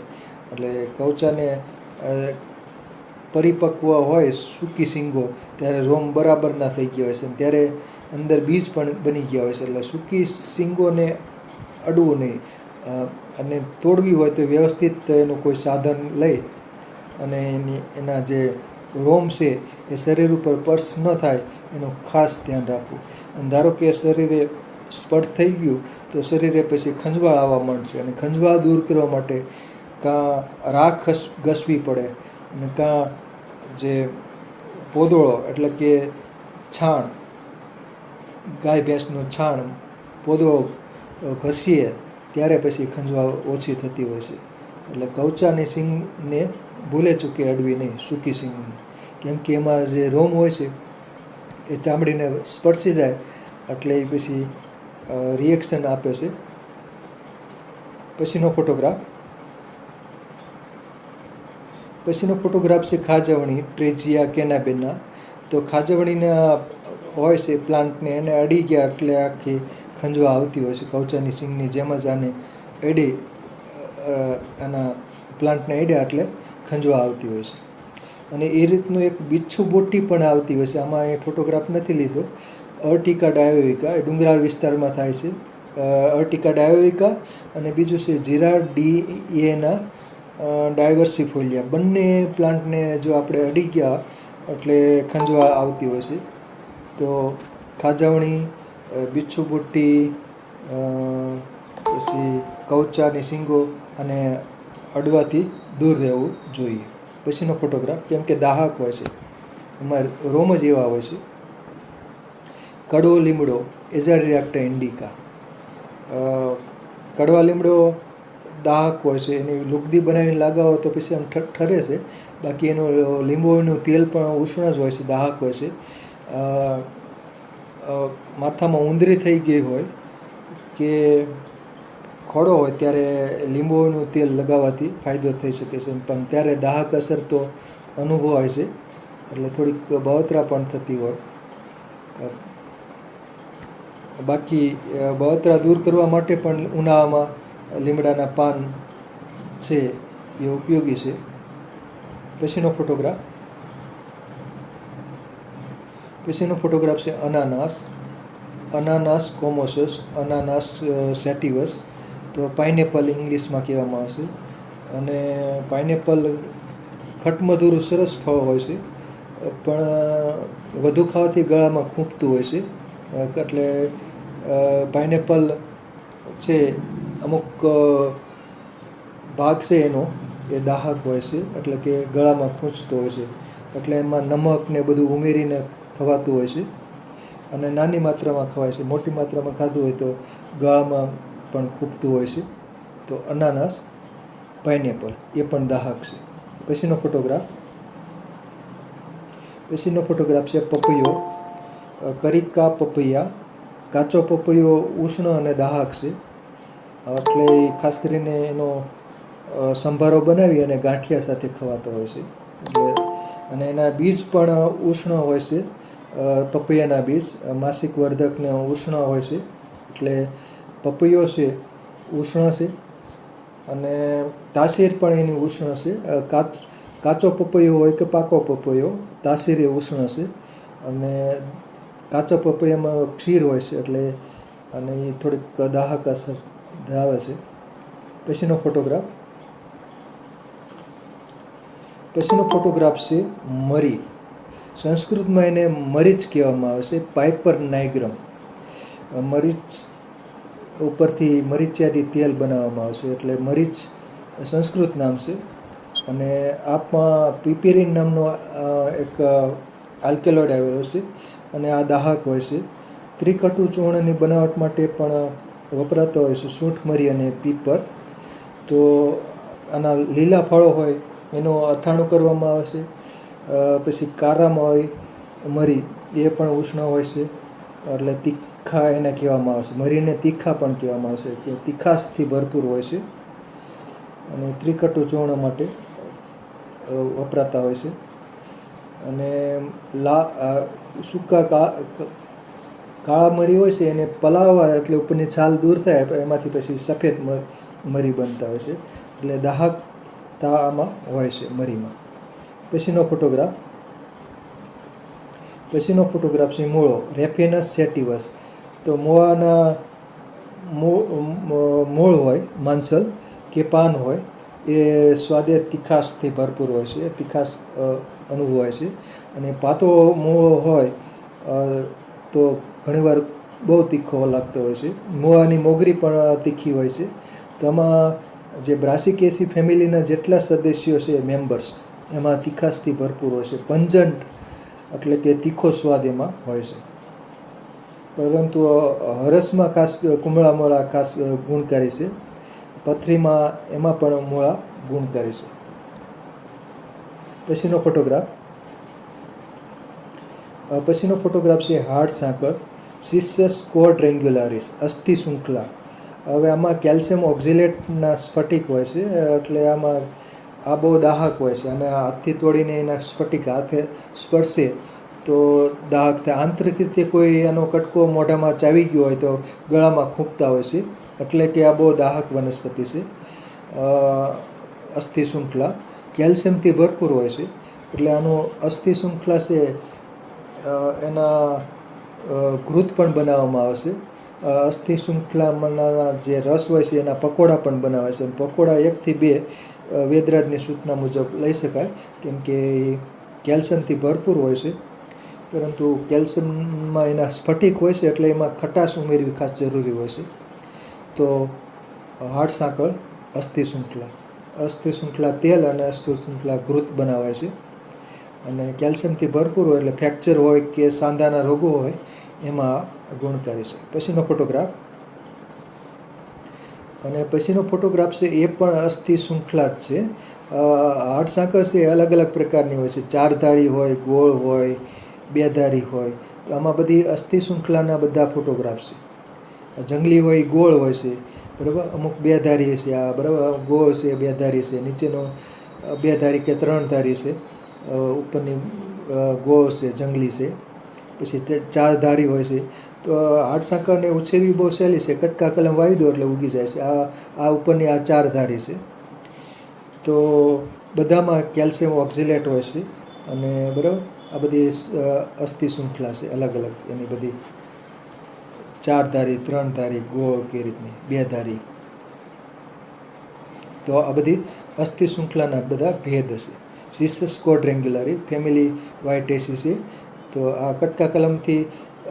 એટલે કૌચાને પરિપક્વ હોય સૂકી શીંગો ત્યારે રોમ બરાબરના થઈ ગયા હોય છે, ત્યારે અંદર બીજ પણ બની ગયા હોય છે. એટલે સૂકી શીંગોને અડવું નહીં, અને તોડવી હોય તો વ્યવસ્થિત એનું કોઈ સાધન લઈ અને એના જે રોમ છે એ શરીર ઉપર સ્પર્શ ન થાય એનું ખાસ ધ્યાન રાખવું. અને ધારો કે શરીરે સ્પર્શ થઈ ગયું તો શરીરે પછી ખંજવાળ આવવા માંડશે, અને ખંજવાળ દૂર કરવા માટે કાં રાખ ઘસવી પડે, અને કાં જે પોદળો એટલે કે છાણ, ગાય ભેંસનું છાણ પોદળો ઘસીએ ત્યારે પછી ખંજવાળ ઓછી થતી હોય છે. એટલે કૌચાની શીંગને ભૂલે ચૂકે અડવી નહીં, સૂકી શીંગને, કેમ કે એમાં જે રોમ હોય છે એ ચામડીને સ્પર્શી જાય એટલે એ પછી રિએક્શન આપે છે. પછીનો ફોટોગ્રાફ છે ખાજવણી, ટ્રેજિયા કેનાબેના. તો ખાજવણીના હોય છે પ્લાન્ટને, એને અડી ગયા એટલે આખી ખંજવા આવતી હોય છે. કૌચાની શીંગની જેમ જ આને અડી આના પ્લાન્ટને અડ્યા એટલે ખંજવા આવતી હોય છે. અને એ રીતનું એક બિચ્છુ બોટી પણ આવતી હોય છે. આમાં એ ફોટોગ્રાફ નથી લીધો. અર્ટિકા ડાયોઇકા, એ ડુંગરાળ વિસ્તારમાં થાય છે. અર્ટિકા ડાયોઇકા અને બીજું છે જીરાર્ડિયેના ડાયવર્સિફોલિયા. બંને પ્લાન્ટને જો આપણે અડી ગયા એટલે ખંજવાળ આવતી હોય છે. તો ખાજવણી, બીચ્છુ બુટ્ટી, પછી કવચાની શીંગો અને અડવાથી દૂર રહેવું જોઈએ. પછીનો ફોટોગ્રાફ, કેમ કે દાહક હોય છે, એમાં રોમ જ એવા હોય છે. કડવો લીમડો, એઝાડિરેક્ટા ઇન્ડિકા. કડવા લીમડો દાહક હોય છે, એની લુગદી બનાવીને લગાવો તો પછી આમ ઠરે છે. બાકી એનું લીંબુનું તેલ પણ ઉષ્ણ જ હોય છે, દાહક હોય છે. માથામાં ઉંદરી થઈ ગઈ હોય કે ખોડો હોય ત્યારે લીંબુનું તેલ લગાવવાથી ફાયદો થઈ શકે છે, પણ ત્યારે દાહક અસર તો અનુભવાય છે, એટલે થોડીક બળતરા પણ થતી હોય. બાકી બળતરા દૂર કરવા માટે પણ ઉનાળામાં લીમડાના પાન છે એ ઉપયોગી છે. પછીનો ફોટોગ્રાફ છે અનાનાસ કોમોસસ, અનાનાસ સેટિવસ. તો પાઇનેપલ ઇંગ્લિશમાં કહેવામાં આવશે. અને પાઇનેપલ ખટમધુરું સરસ ફળ હોય છે, પણ વધુ ખાવાથી ગળામાં ખૂંપતું હોય છે. એટલે પાઇનેપલ છે, અમુક ભાગ છે એનો એ દાહક હોય છે, એટલે કે ગળામાં ખૂંચતો હોય છે. એટલે એમાં નમક ને બધું ઉમેરીને ખવાતું હોય છે, અને નાની માત્રામાં ખવાય છે. મોટી માત્રામાં ખાધું હોય તો ગળામાં પણ ખૂંપતું હોય છે. તો અનાનાસ, પાઇનેપલ એ પણ દાહક છે. પછીનો ફોટોગ્રાફ છે પપૈયો, કરીકા પપૈયા. કાચો પપૈયો ઉષ્ણ અને દાહક છે, એટલે ખાસ કરીને એનો સંભારો બનાવી અને ગાંઠિયા સાથે ખવાતો હોય છે. એટલે અને એના બીજ પણ ઉષ્ણ હોય છે. પપૈયાના બીજ માસિક વર્ધકને ઉષ્ણ હોય છે, એટલે પપૈયો છે ઉષ્ણ છે. અને તાસીર પણ એની ઉષ્ણ છે. કાચો પપૈયો હોય કે પાકો પપૈયો, તાસીર એ ઉષ્ણ છે. અને કાચા પપૈયામાં ક્ષીર હોય છે, એટલે અને એ થોડીક દાહક અસર ધરાવે છે. પછીનો ફોટોગ્રાફ છે મરી. સંસ્કૃતમાં એને મરીચ કહેવામાં આવે છે, પાઇપર નાઇગ્રમ. મરીચ ઉપરથી મરીચિયાથી તેલ બનાવવામાં આવશે, એટલે મરીચ સંસ્કૃત નામ છે. અને આપમાં પીપેરીન નામનો એક આલ્કેલોઇડ આવેલો છે, અને આ દાહક હોય છે. ત્રિકટુ ચૂર્ણની બનાવટ માટે પણ વપરાતો હોય છે સૂંઠ મરી અને પીપર. તો આના લીલા ફળો હોય એનું અથાણું કરવામાં આવે છે. પછી કારામાં હોય મરી, એ પણ ઉષ્ણ હોય છે, એટલે તીખા એને કહેવામાં આવે છે. મરીને તીખા પણ કહેવામાં આવે છે, કે તીખાશથી ભરપૂર હોય છે, અને ત્રિકટુ ચૂર્ણ માટે વપરાતા હોય છે. અને સૂકા કાળા મરી હોય છે, એને પલાળવા એટલે ઉપરની છાલ દૂર થાય, એમાંથી પછી સફેદ મરી બનતા હોય છે. એટલે દાહકતા આમાં હોય છે મરીમાં. પછીનો ફોટોગ્રાફ છે મૂળો, રેફિનસ સેટિવસ. તો મૂળાના મૂળ હોય, માંસલ કે પાન હોય, એ સ્વાદે તીખાશથી ભરપૂર હોય છે, તીખાશ અનુભવાય છે. અને પાતો મૂળો હોય તો ઘણીવાર બહુ તીખો લાગતો હોય છે. મૂળાની મોગરી પણ તીખી હોય છે. તો આમાં જે બ્રાસિકેસી ફેમિલીના જેટલા સદસ્યો છે મેમ્બર્સ, એમાં તીખાશથી ભરપૂર હોય છે. પંજન્ટ એટલે કે તીખો સ્વાદ એમાં હોય છે. પરંતુ હરસમાં ખાસ કુમળા મૂળા ખાસ ગુણકારી છે. પથરીમાં એમાં પણ મૂળા ગુણકારી છે. પછીનો ફોટોગ્રાફ છે હાડ સાંકળ, સિસસ ક્વોડ્રેંગ્યુલારિસ, અસ્થિ શૃંખલા. હવે આમાં કેલ્શિયમ ઓક્ઝેલેટના સ્ફટિક હોય છે, એટલે આમાં આ બહુ દાહક હોય છે. અને હાથથી તોડીને એના સ્ફટિક હાથે સ્પર્શે તો દાહક થાય. આંતરિક રીતે કોઈ એનો કટકો મોઢામાં ચાવી ગયો હોય તો ગળામાં ખૂંપતા હોય છે, એટલે કે આ બહુ દાહક વનસ્પતિ છે. અસ્થિ શૃંખલા કેલ્શિયમથી ભરપૂર હોય છે, એટલે આનું અસ્થિ શૃંખલા છે એના ઘૃત પણ બનાવવામાં આવે છે. અસ્થિ શૃંખલામાંના જે રસ હોય છે એના પકોડા પણ બનાવે છે. પકોડા 1 થી 2 વેદરાજની સૂચના મુજબ લઈ શકાય, કેમ કે કેલ્શિયમથી ભરપૂર હોય છે, પરંતુ કેલ્શિયમમાં એના સ્ફટિક હોય છે એટલે એમાં ખટાશ ઉમેરવી ખાસ જરૂરી હોય છે. તો હાડસાંકળ અસ્થિશૃંખલા તેલ અને અસ્થિશૃંખલા ઘૃત બનાવાય છે. અને કેલ્શિયમથી ભરપૂર હોય એટલે ફ્રેક્ચર હોય કે સાંધાના રોગો હોય એમાં ગુણકારી છે. પછીનો ફોટોગ્રાફ, અને પછીનો ફોટોગ્રાફ છે એ પણ અસ્થિશૃંખલા જ છે. હાડસાંકળ છે એ અલગ અલગ પ્રકારની હોય છે, ચારધારી હોય, ગોળ હોય, બેધારી હોય. તો આમાં બધી અસ્થિશૃંખલાના બધા ફોટોગ્રાફ છે. જંગલી હોય ગોળ હોય છે, બરાબર, અમુક બેધારી છે, આ બરાબર ગોળ છે, બેધારી છે, નીચેનો બેધારી કે ત્રણધારી છે, ઉપરની ગોળ છે, જંગલી છે, પછી ચારધારી હોય છે. તો હાડસાંકળને ઉછેરવી બહુ સહેલી છે, કટકા કલમ વાવી દો એટલે ઉગી જાય છે. આ ઉપરની આ ચારધારી છે. તો બધામાં કેલ્શિયમ ઓક્ઝેલેટ હોય છે. અને બરાબર આ બધી અસ્થિશૃંખલા છે અલગ અલગ, એની બધી ચારધારી, ત્રણધારી, ગોળ કે રીતની, બેધારી. તો આ બધી અસ્થિશૃંખલાના બધા ભેદ હશે. સિસસ ક્વોડ્રેંગ્યુલરી ફેમિલી વાયટેસી છે. તો આ કટકા કલમથી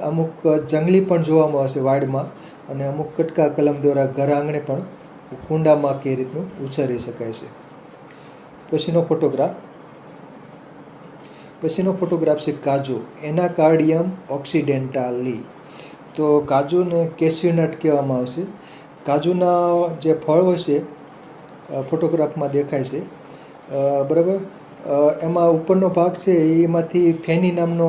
અમુક જંગલી પણ જોવામાં આવશે વાડમાં, અને અમુક કટકા કલમ દ્વારા ઘર આંગણે પણ કુંડામાં કે રીતનું ઉછેરી શકાય છે. પછીનો ફોટોગ્રાફ છે કાજુ, એનાકાર્ડિયમ ઓક્સિડેન્ટાલી. તો કાજુને કેસ્યુનટ કહેવામાં આવશે. કાજુના જે ફળ હોય છે ફોટોગ્રાફમાં દેખાય છે, બરાબર. એમાં ઉપરનો ભાગ છે એમાંથી ફેની નામનો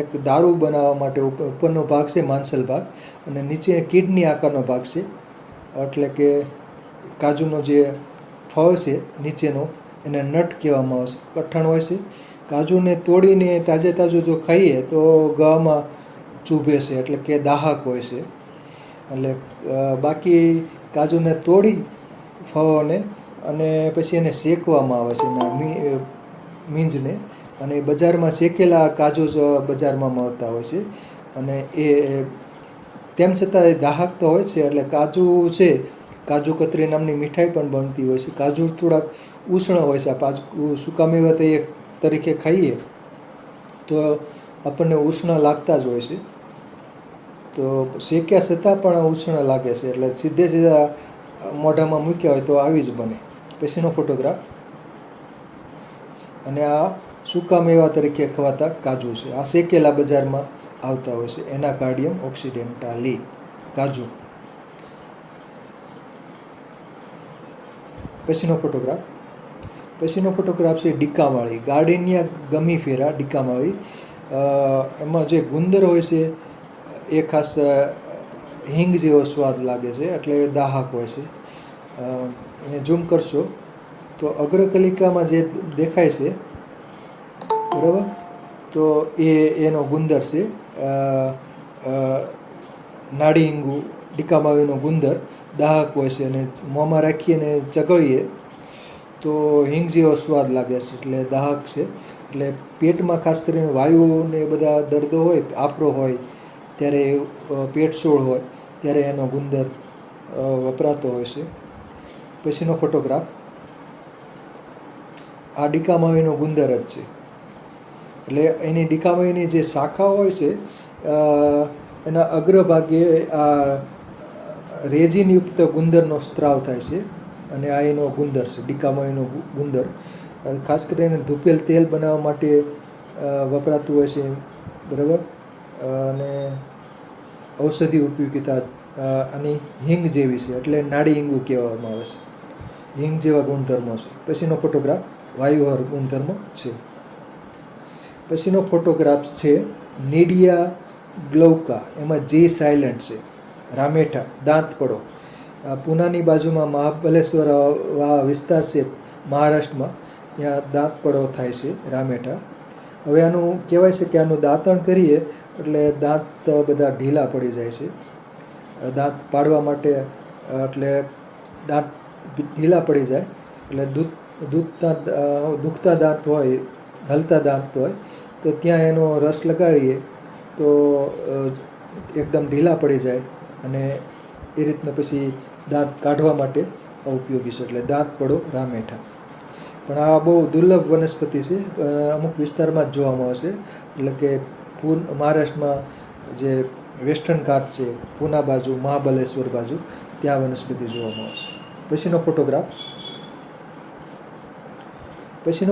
એક દારૂ બનાવવા માટે ઉપરનો ભાગ છે, માંસલ ભાગ, અને નીચે કિડની આકારનો ભાગ છે. એટલે કે કાજુનો જે ફળ છે નીચેનો એને નટ કહેવામાં આવે છે, કઠણ હોય છે. કાજુને તોડીને તાજું જો ખાઈએ તો ગળામાં ચૂભે છે, એટલે કે દાહક હોય છે. એટલે બાકી કાજુને તોડી ફળોને અને પછી એને શેકવામાં આવે છે એના મીંજને, અને બજારમાં શેકેલા કાજુ જ બજારમાં મળતા હોય છે. અને એ તેમ છતાં એ દાહક તો હોય છે. એટલે કાજુ છે, કાજુ કતરી નામની મીઠાઈ પણ બનતી હોય છે. કાજુ થોડાક ઉષ્ણ હોય છે. સૂકા મેવા તરીકે ખાઈએ તો આપણને ઉષ્ણ લાગતા જ હોય છે. તો શેક્યા છતાં પણ ઉષ્ણ લાગે છે, એટલે સીધા મોઢામાં મૂક્યા હોય તો આવી જ બને. પછીનો ફોટોગ્રાફ, અને આ સૂકા મેવા તરીકે ખવાતા કાજુ છે. આ શેકેલા બજારમાં આવતા હોય છે. એનાકાર્ડિયમ ઓક્સિડેન્ટાલી કાજુ. પછીનો ફોટોગ્રાફ છે ડીકામાળી, ગાર્ડિનિયા ગમીફેરા ડીકામાળી. એમાં જે ગુંદર હોય છે એ ખાસ હિંગ જેવો સ્વાદ લાગે છે, એટલે દાહક હોય છે. એને ઝૂમ કરશો તો અગ્રકલિકામાં જે દેખાય છે, બરાબર, તો એનો ગુંદર છે. નાડી હિંગુ ડીકામાળીનો ગુંદર દાહક હોય છે, અને મોંમાં રાખીને ચગળીએ તો હિંગ જેવો સ્વાદ લાગે છે, એટલે દાહક છે. એટલે પેટમાં ખાસ કરીને વાયુને બધા દર્દો હોય, આફરો હોય, ત્યારે પેટસોળ હોય ત્યારે એનો ગુંદર વપરાતો હોય છે. પછીનો ફોટોગ્રાફ, આ ડીકામાળીનો ગુંદર જ છે. એટલે એની ડીકામાળીની જે શાખા હોય છે એના અગ્રભાગે આ રેઝિનયુક્ત ગુંદરનો સ્ત્રાવ થાય છે, અને આ એનો ગુંદર છે, ડીકામાળીનો ગુંદર. ખાસ કરીને ધૂપેલ તેલ બનાવવા માટે વપરાતું હોય છે, બરાબર. અને ઔષધિ ઉપયોગિતા આની હિંગ જેવી છે, એટલે નાડી હિંગુ કહેવામાં આવે છે. હિંગ જેવા ગુણધર્મો છે. પછીનો ફોટોગ્રાફ વાયુહર ગુણધર્મો છે. પછીનો ફોટોગ્રાફ છે નીડિયા ગ્લૌકા, એમાં જી સાયલન્ટ છે. રામેઠા, દાંતપડો. પૂનાની બાજુમાં મહાબલેશ્વર વિસ્તાર છે મહારાષ્ટ્રમાં, ત્યાં દાંતપડો થાય છે, રામેઠા. હવે આનું કહેવાય છે કે આનું દાંતણ કરીએ એટલે દાંત બધા ઢીલા પડી જાય છે. દાંત પાડવા માટે, એટલે દાંત ઢીલા પડી જાય એટલે દુખતા દાંત હોય, હલતા દાંત હોય તો ત્યાં એનો રસ લગાડીએ તો એકદમ ઢીલા પડી જાય, અને એ રીતના પછી દાંત કાઢવા માટે ઉપયોગી છે. એટલે દાંતપડો રામેઠા. પણ આ બહુ દુર્લભ વનસ્પતિ છે. અમુક વિસ્તારમાં જ જોવા મળે છે. એટલે કે મહારાષ્ટ્રમાં જે વેસ્ટર્ન ઘાટ છે, પૂના બાજુ, મહાબલેશ્વર બાજુ, ત્યાં વનસ્પતિ જોવા મળે છે. પછીનો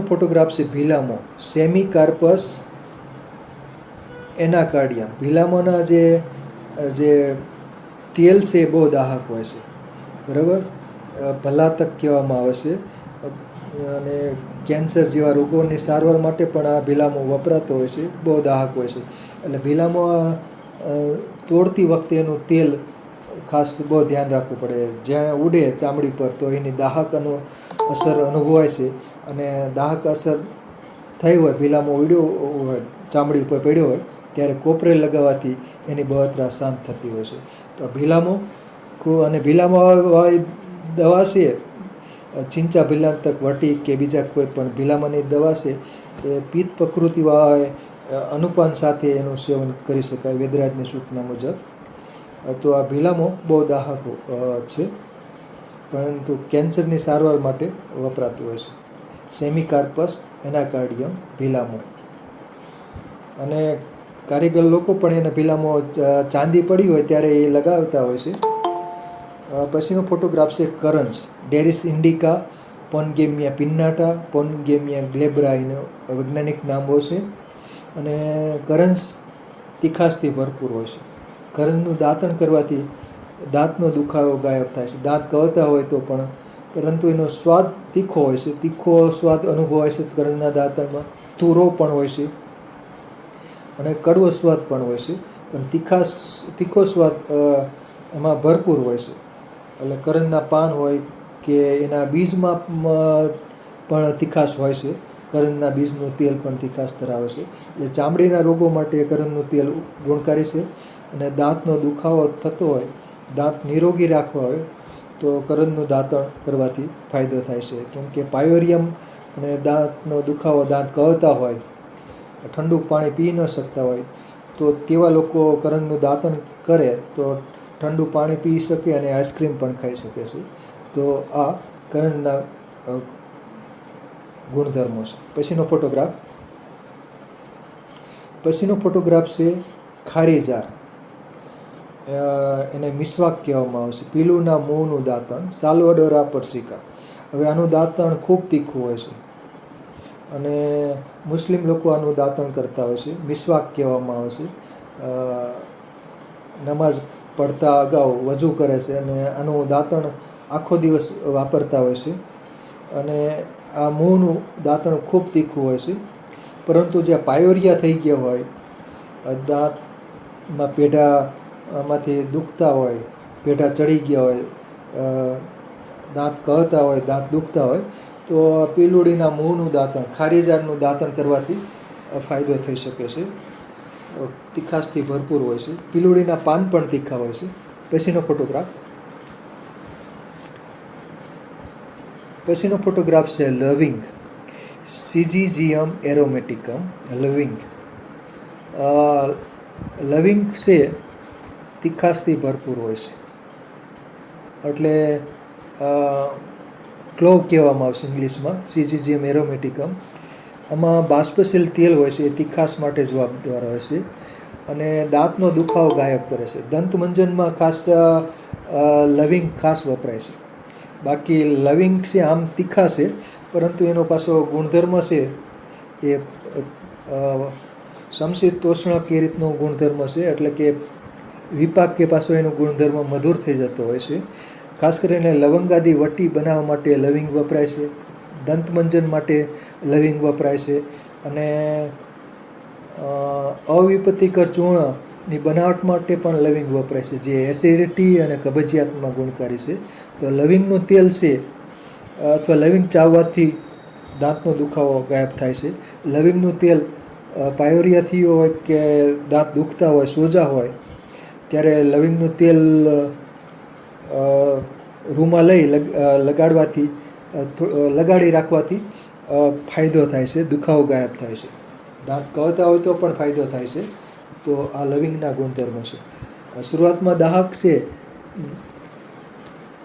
ફોટોગ્રાફ છે ભીલામો, સેમિકાર્પસ એનાકાર્ડિયમ. ભીલામોના જે તેલ છે એ બહુ દાહક હોય છે, બરાબર. ભલાતક કહેવામાં આવે છે, અને કેન્સર જેવા રોગોની સારવાર માટે પણ આ ભીલામો વપરાતો હોય છે. બહુ દાહક હોય છે. એટલે ભીલામો તોડતી વખતે એનું તેલ ખાસ બહુ ધ્યાન રાખવું પડે. જ્યાં ઉડે ચામડી પર તો એની દાહક અસર અનુભવાય છે, અને દાહક અસર થઈ હોય, ભીલામો ઉડ્યો હોય, ચામડી ઉપર પડ્યો હોય, ત્યારે કોપરે લગાવવાથી એની બળતરા શાંત થતી હોય છે. તો ભીલામો અને ભીલામોવાળી દવા છે, ચિંચા ભીલાંતક વટી કે બીજા કોઈ પણ ભીલામાની દવા છે, એ પિત્ત પ્રકૃતિવાળા અનુપાન સાથે એનું સેવન કરી શકાય વેદરાજની સૂચના મુજબ. તો આ ભીલામો બહુ દાહક છે, પરંતુ કેન્સરની સારવાર માટે વપરાતું હોય છે. સેમિકાર્પસ એનાકાર્ડિયમ ભીલામો. અને કારીગર લોકો પણ એને ભીલામો ચાંદી પડી હોય ત્યારે એ લગાવતા હોય છે. પછીનો ફોટોગ્રાફ છે કરન્સ, ડેરિસ ઇન્ડિકા, પોનગેમિયા પિન્નાટા, પોનગેમિયા ગ્લેબ્રા એનું વૈજ્ઞાનિક નામ હોય છે. અને કરન્સ તીખાશથી ભરપૂર હોય છે. કરન્સનું દાંતણ કરવાથી દાંતનો દુખાવો ગાયબ થાય છે. દાંત કળતા હોય તો પણ, પરંતુ એનો સ્વાદ તીખો હોય છે. તીખો સ્વાદ અનુભવાય છે કરન્સના દાંતણમાં. તુરો પણ હોય છે અને કડવો સ્વાદ પણ હોય છે, પણ તીખો સ્વાદ એમાં ભરપૂર હોય છે. એટલે કરન્સના પાન હોય કે એના બીજમાં પણ તીખાશ હોય છે. કરન્સના બીજનું તેલ પણ તીખાશ ધરાવે છે. એટલે ચામડીના રોગો માટે કરન્સનું તેલ ગુણકારી છે. અને દાંતનો દુખાવો થતો હોય, દાંત નિરોગી રાખવા હોય તો કરન્સનું દાંતણ કરવાથી ફાયદો થાય છે. કેમ કે પાયોરિયમ અને દાંતનો દુખાવો, દાંત કળતા હોય, ઠંડુ પાણી પી ન શકતા હોય, તો તેવા લોકો કરન્સનું દાંતણ કરે તો ઠંડુ પાણી પી શકે અને આઈસ્ક્રીમ પણ ખાઈ શકે છે. તો આ કરન્સના ગુણધર્મો છે. પછીનો ફોટોગ્રાફ છે ખારીજાર. એને મિસ્વાક કહેવામાં આવે છે. પીલુંના મૂળનું દાંતણ, સાલ્વાડોરા પરસિકા. હવે આનું દાંતણ ખૂબ તીખું હોય છે, અને મુસ્લિમ લોકો આનું દાંતણ કરતા હોય છે. મિસ્વાક કહેવામાં આવે છે. નમાઝ પડતા અગાઉ વજૂ કરે છે અને આનું દાંતણ આખો દિવસ વાપરતા હોય છે. અને આ મૂળનું દાંતણ ખૂબ તીખું હોય છે. પરંતુ જે પાયોરિયા થઈ ગયા હોય, દાંતમાં પેઢામાંથી દુખતા હોય, પેઢા ચડી ગયા હોય, દાંત કળતા હોય, દાંત દુખતા હોય, તો પીલુડીના મૂળનું દાંતણ, ખારીજારનું દાંતણ કરવાથી ફાયદો થઈ શકે છે. તીખાશથી ભરપૂર હોય છે. પીલુડીના પાન પણ તીખા હોય છે. પછીનો ફોટોગ્રાફ છે લવિંગ, સિજીજીયમ એરોમેટિકમ. લવિંગ છે તીખાશથી ભરપૂર હોય છે. એટલે ક્લોવ કહેવામાં આવશે ઇંગ્લિશમાં, સિજીજીયમ એરોમેટિકમ. આમાં બાષ્પશીલ તેલ હોય છે, એ તીખાશ માટે જવાબદાર હોય છે અને દાંતનો દુખાવો ગાયબ કરે છે. દંતમંજનમાં ખાસ લવિંગ ખાસ વપરાય છે. બાકી લવિંગ છે આમ તીખા છે, પરંતુ એનો પાછો ગુણધર્મ છે એ સમશીતોષ્ણ કે રીતનો ગુણધર્મ છે. એટલે કે વિપાક કે પાછો એનો ગુણધર્મ મધુર થઈ જતો હોય છે. ખાસ કરીને લવંગાદી વટી બનાવવા માટે લવિંગ વપરાય છે. દંતમંજન માટે લવિંગ વપરાય છે. અને અવિપતિકર ચૂર્ણની બનાવટ માટે પણ લવિંગ વપરાય છે, જે એસિડિટી અને કબજિયાતમાં ગુણકારી છે. તો લવિંગનું તેલ છે અથવા લવિંગ ચાવવાથી દાંતનો દુખાવો ગાયબ થાય છે. લવિંગનું તેલ પાયોરિયાથી હોય કે દાંત દુખતા હોય, સોજા હોય, ત્યારે લવિંગનું તેલ રૂમાં લઈ લગાડી રાખવાથી ફાયદો થાય છે, દુખાવો ગાયબ થાય છે. દાંત કળતા હોય તો પણ ફાયદો થાય છે. તો આ લવિંગના ગુણધર્મો છે. શરૂઆતમાં દાહક છે,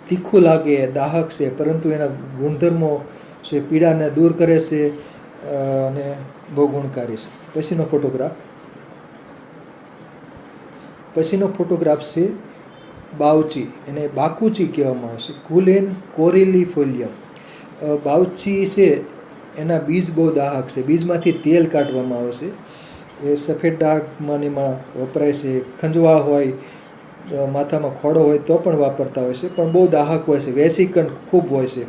તીખું લાગે, દાહક છે, પરંતુ એના ગુણધર્મો છે, પીડાને દૂર કરે છે અને બહુ ગુણકારી છે. પછીનો ફોટોગ્રાફ છે બાવચી, એને બાકુચી કહેવામાં આવે છે. કુલેન કોરિલીફોલિયમ. બાવચી છે એના બીજ બહુ દાહક છે, બીજમાંથી તેલ કાઢવામાં આવે છે. એ સફેદ ડાઘમાં વપરાય છે. ખંજવાળ હોય, માથામાં ખોડો હોય તો પણ વાપરતા હોય છે, પણ બહુ દાહક હોય છે. વેસિકન્ટ ખૂબ હોય છે,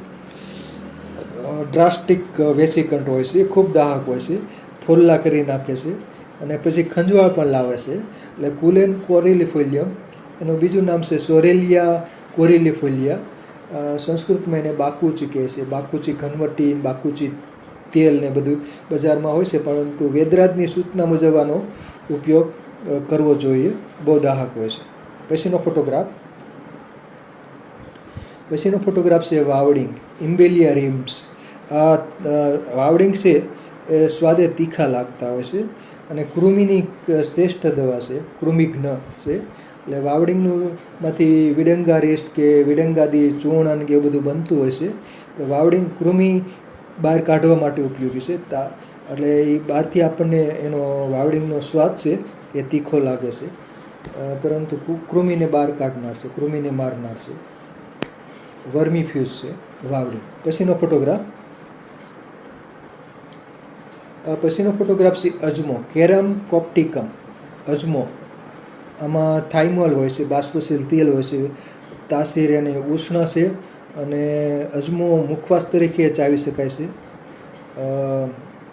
ડ્રાસ્ટિક વેસિકન્ટ હોય છે, ખૂબ દાહક હોય છે, ફોલ્લા કરી નાખે છે અને પછી ખંજવાળ પણ લાવે છે. એટલે કુલેન કોરિલીફોલિયમ. એનું બીજું નામ છે સોરેલિયા કોરિલીફોલિયા. સંસ્કૃતમાં એને બાકુચી કહે છે. બાકુચી ઘનવટી, બાકુચી તેલ ને બધું બજારમાં હોય છે, પરંતુ વેદરાજની સૂચના મુજબ આનો ઉપયોગ કરવો જોઈએ, બહુ દાહક હોય છે. પછીનો ફોટોગ્રાફ છે વાવડિંગ, ઇમ્બેલિયા રીમ્સ. આ વાવડિંગ છે એ સ્વાદે તીખા લાગતા હોય છે અને કૃમિની શ્રેષ્ઠ દવા છે, કૃમિઘ્ન છે. એટલે વાવડિંગમાંથી વિડંગા રેસ્ટ કે વિડંગાદી ચૂર્ણ કે એવું બધું બનતું હોય છે. તો વાવડિંગ કૃમિ બહાર કાઢવા માટે ઉપયોગી છે. એટલે એ બહારથી આપણને એનો વાવડિંગનો સ્વાદ છે એ તીખો લાગે છે, પરંતુ કૃમિને બહાર કાઢનાર છે, કૃમિને મારનાર છે. વર્મીફ્યુઝ છે વાવડિંગ. પછીનો ફોટોગ્રાફ છે અજમો, કેરમ કોપ્ટિકમ. અજમો, આમાં થાઇમોલ હોય છે, બાષ્પશીલ તેલ હોય છે, તાસીર અને ઉષ્ણ છે અને અજમો મુખવાસ તરીકે ચાવી શકાય છે.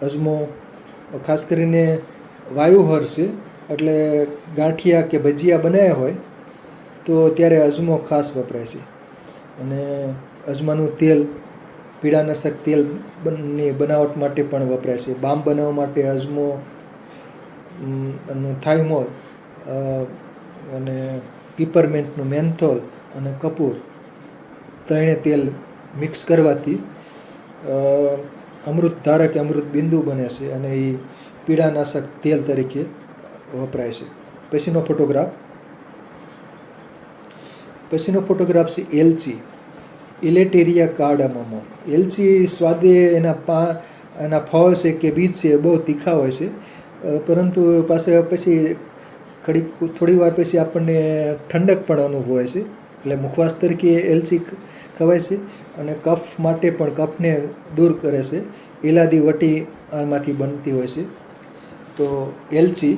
અજમો ખાસ કરીને વાયુહર છે, એટલે ગાંઠિયા કે ભજીયા બનાવ્યા હોય તો ત્યારે અજમો ખાસ વપરાય છે. અને અજમાનું તેલ પીડાનાશક તેલની બનાવટ માટે પણ વપરાય છે. બામ બનાવવા માટે અજમો, થાઇમોલ અને પીપરમેન્ટનું મેન્થોલ અને કપૂર ત્રણે તેલ મિક્સ કરવાથી અમૃતધારા કે અમૃત બિંદુ બને છે અને એ પીડાનાશક તેલ તરીકે વપરાય છે. પછીનો ફોટોગ્રાફ છે એલચી, ઇલેટેરિયા કાર્ડામમ. એલચી સ્વાદે એના ફળ છે કે બીજ છે બહુ તીખા હોય છે, પરંતુ પછી થોડી વાર પછી આપણને ઠંડક પણ અનુભવાય છે. એટલે મુખવાસ તરીકે એલચી ખવાય છે અને કફ માટે પણ, કફને દૂર કરે છે. ઇલાદી વટી આમાંથી બનતી હોય છે. તો એલચી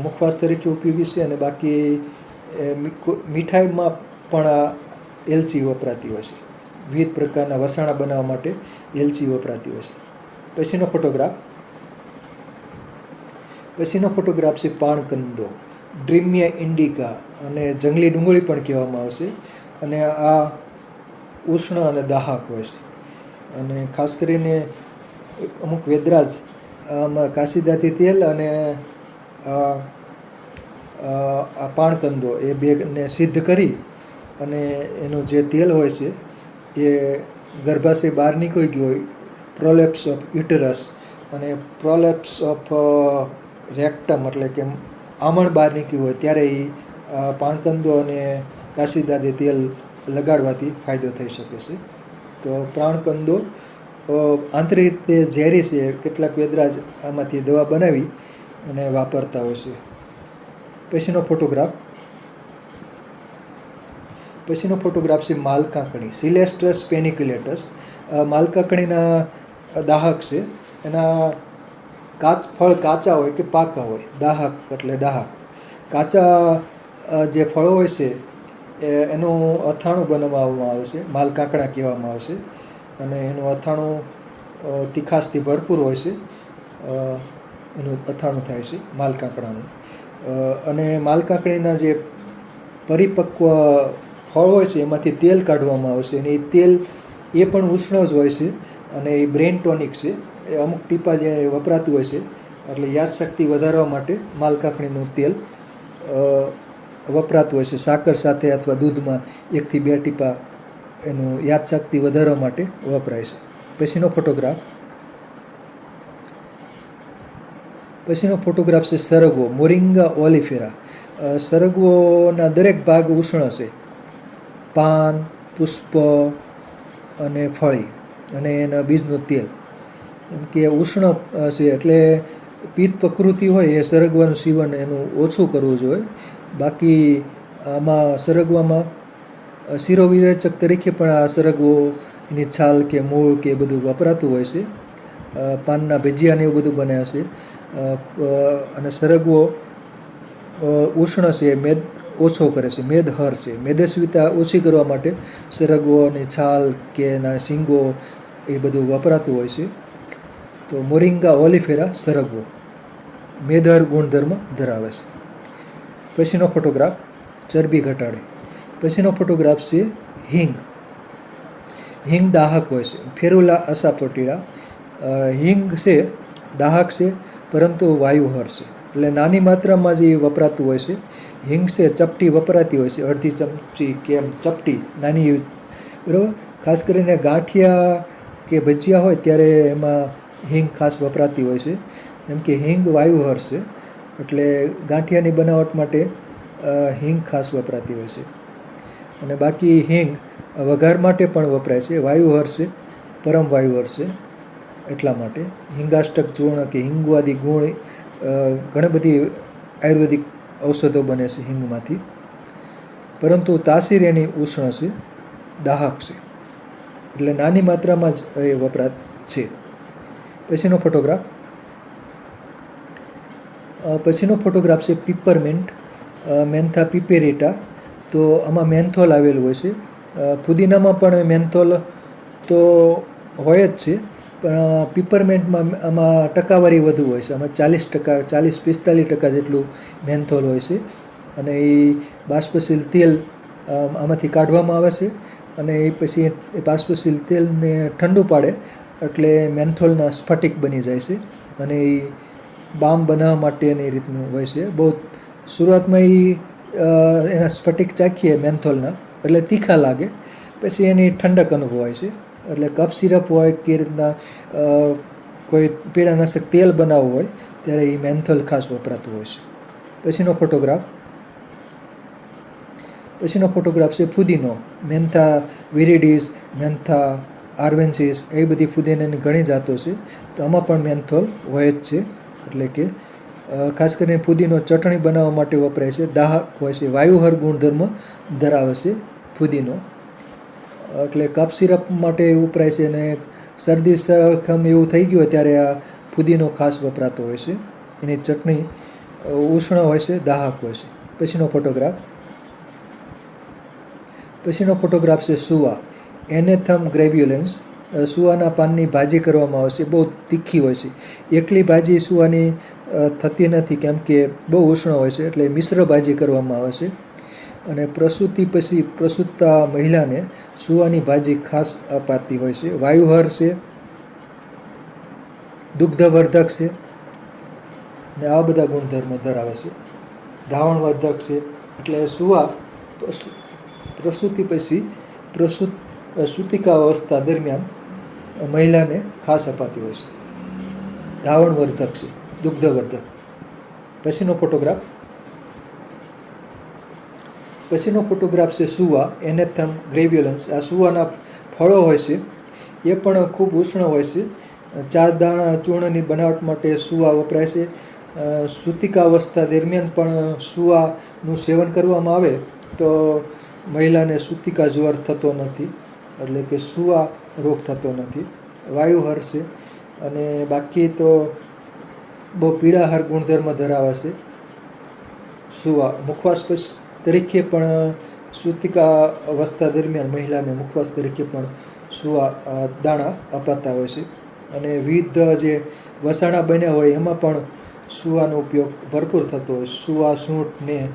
મુખવાસ તરીકે ઉપયોગી છે અને બાકી મીઠાઈમાં પણ આ એલચી વપરાતી હોય છે. વિવિધ પ્રકારના વસાણા બનાવવા માટે એલચી વપરાતી હોય છે. પછીનો ફોટોગ્રાફ છે પાણકંદો, ડ્રીમિયા ઇન્ડિકા, અને જંગલી ડુંગળી પણ કહેવામાં આવશે. અને આ ઉષ્ણ અને દાહક હોય છે અને ખાસ કરીને અમુક વેદરાજ આમાં કાશીદાતી તેલ અને આ પાણકંદો એ બેને સિદ્ધ કરી અને એનું જે તેલ હોય છે એ ગર્ભાશય બહાર નીકળી ગયો હોય, પ્રોલેપ્સ ઓફ યુટેરસ અને પ્રોલેપ્સ ઓફ રેક્ટમ, એટલે કે આમણ બહાર નીકળ્યું હોય ત્યારે એ પાણકંદો અને કાશીદાદી તેલ લગાડવાથી ફાયદો થઈ શકે છે. તો પાણકંદો આંતરિક રીતે ઝેરી છે, કેટલાક વેદરાજ આમાંથી દવા બનાવી અને વાપરતા હોય છે. પછીનો ફોટોગ્રાફ છે માલકાંકણી, સિલેસ્ટ્રસ પેનિક્યુલેટસ. માલકાંકણીના દાહક છે. એના ફળ કાચા હોય કે પાકા હોય, દાહક એટલે દાહક. કાચા જે ફળો હોય છે એનું અથાણું બનાવવામાં આવે છે, માલકાંકણા કહેવામાં આવે છે. અને એનું અથાણું તીખાશથી ભરપૂર હોય છે, એનું અથાણું થાય છે માલકાંકણાનું. અને માલકાંકણીના જે પરિપક્વ ફળ હોય છે એમાંથી તેલ કાઢવામાં આવે છે અને એ તેલ એ પણ ઉષ્ણ જ હોય છે અને એ બ્રેન ટોનિક છે. એ અમુક ટીપા જે વપરાતું હોય છે, એટલે યાદશક્તિ વધારવા માટે માલકાંકણીનું તેલ વપરાતું હોય છે. સાકર સાથે અથવા દૂધમાં 1 થી 2 ટીપા એનું યાદશક્તિ વધારવા માટે વપરાય છે. પછીનો ફોટોગ્રાફ છે સરગવો, મોરિંગા ઓલિફેરા. સરગવોના દરેક ભાગ ઉષ્ણ છે, પાન, પુષ્પ અને ફળી. અને એના બીજનું તેલ. એમ કે ઉષ્ણ છે એટલે પિત્ત પ્રકૃતિ હોય એ સરગવાનું સેવન એનું ઓછું કરવું જોઈએ. બાકી આમાં સરગવામાં શિરોવિરેચક તરીકે પણ આ સરગવો એની છાલ કે મૂળ કે બધું વપરાતું હોય છે. પાનના ભજીયાને એવું બધું બને છે. અને સરગવો ઉષ્ણ છે, મેદ ઓછો કરે છે, મેદહર છે. મેદસ્વીતા ઓછી કરવા માટે સરગવોની છાલ કે એના શીંગો એ બધું વપરાતું હોય છે. તો મોરિંગા ઓલિફેરા સરગવો મેદહર ગુણધર્મ ધરાવે છે. પછીનો ફોટોગ્રાફ ચરબી ઘટાડે. પછીનો ફોટોગ્રાફ છે હિંગ. હિંગ દાહક હોય છે. ફેરુલા અસાફોટીડા. હિંગ છે દાહક છે પરંતુ વાયુહર છે. એટલે નાની માત્રામાં જે વપરાતું હોય છે. હિંગ છે ચપટી વપરાતી હોય છે, અડધી ચમચી કે એમ ચપટી નાની, બરાબર. ખાસ કરીને ગાંઠિયા કે ભજીયા હોય ત્યારે એમાં હિંગ ખાસ વપરાતી હોય છે. એમ કે હિંગ વાયુહર છે એટલે ગાંઠિયાની બનાવટ માટે હિંગ ખાસ વપરાતી હોય છે. અને બાકી હિંગ વઘાર માટે પણ વપરાય છે. વાયુહર છે, પરમ વાયુહર છે. એટલા માટે હિંગાષ્ટક ચૂર્ણ કે હિંગવાદી ગુણ ઘણી બધી આયુર્વેદિક ઔષધો બને છે હિંગમાંથી. પરંતુ તાસીર એની ઉષ્ણ છે, દાહક છે. એટલે નાની માત્રામાં જ એ વપરાત છે. પછીનો ફોટોગ્રાફ છે પીપરમેન્ટ, મેન્થા પિપેરિટા. તો આમાં મેન્થોલ આવેલું હોય છે. પુદીનામાં પણ મેન્થોલ તો હોય જ છે, પણ પીપરમેન્ટમાં આમાં ટકાવારી વધુ હોય છે. આમાં 40-45% જેટલું મેન્થોલ હોય છે. અને એ બાષ્પશીલ તેલ આમાંથી કાઢવામાં આવે છે. અને એ પછી એ બાષ્પશીલ તેલને ઠંડુ પાડે એટલે મેન્થોલના સ્ફટિક બની જાય છે. અને એ બામ બનાવવા માટેની રીતનું હોય છે. બહુ શરૂઆતમાં એના સ્ફટિક ચાખીએ મેન્થોલના એટલે તીખા લાગે, પછી એની ઠંડક અનુભવાય છે. એટલે કફ સિરપ હોય કે રીતના કોઈ પીડાનાશક તેલ બનાવવું હોય ત્યારે એ મેન્થોલ ખાસ વપરાતું હોય છે. પછીનો ફોટોગ્રાફ છે ફુદીનો. મેન્થા વિરિડિસ, મેન્થા આર્વેન્સિસ, એ બધી ફુદીનાની ઘણી જાતો છે. તો આમાં પણ મેન્થોલ હોય જ છે. એટલે કે ખાસ કરીને ફુદીનો ચટણી બનાવવા માટે વપરાય છે, દાહક હોય છે, વાયુહર ગુણધર્મ ધરાવે છે ફુદીનો. એટલે કફ સિરપ માટે વપરાય છે. અને શરદી સરખમ એવું થઈ ગયું હોય ત્યારે આ ફુદીનો ખાસ વપરાતો હોય છે. એની ચટણી ઉષ્ણ હોય છે, દાહક હોય છે. પછીનો ફોટોગ્રાફ છે સુવા, એનેથમ ગ્રેબ્યુલેન્સ. સુવાના પાનની ભાજી કરવામાં આવે છે. બહુ તીખી હોય છે. એકલી ભાજી સુવાની થતી નથી, કેમ કે બહુ ઉષ્ણ હોય છે. એટલે મિશ્ર ભાજી કરવામાં આવે છે. અને પ્રસૂતિ પછી પ્રસૂતા મહિલાને સુવાની ભાજી ખાસ અપાતી હોય છે. વાયુહર છે, દુગ્ધવર્ધક છે, અને આવા બધા ગુણધર્મો ધરાવે છે. ધાવણવર્ધક છે. એટલે સુવા પ્રસૂતિ પછી સૂતિકા અવસ્થા દરમિયાન મહિલાને ખાસ અપાતી હોય છે. ધાવણવર્ધક છે, દુગ્ધવર્ધક. પછીનો ફોટોગ્રાફ છે સુવા, એનેથમ ગ્રેવ્યુલન્સ. આ સુવાના ફળો હોય છે એ પણ ખૂબ ઉષ્ણ હોય છે. 4 દાણા ચૂર્ણની બનાવટ માટે સુવા વપરાય છે. સૂતિકા અવસ્થા દરમિયાન પણ સુવાનું સેવન કરવામાં આવે તો મહિલાને સૂતિકા જ્વર થતો નથી, એટલે કે સુવા રોગ થતો નથી. વાયુહર છે. અને બાકી તો બહુ પીડાહાર ગુણધર્મ ધરાવે છે સુવા. મુખવાસ તરીકે પણ સૂતિકા અવસ્થા દરમિયાન મહિલાને મુખવાસ તરીકે પણ સુવા દાણા અપાતા હોય છે. અને વિવિધ જે વસાણા બન્યા હોય એમાં પણ સુવાનો ઉપયોગ ભરપૂર થતો હોય. સુવા, સૂંઠ ને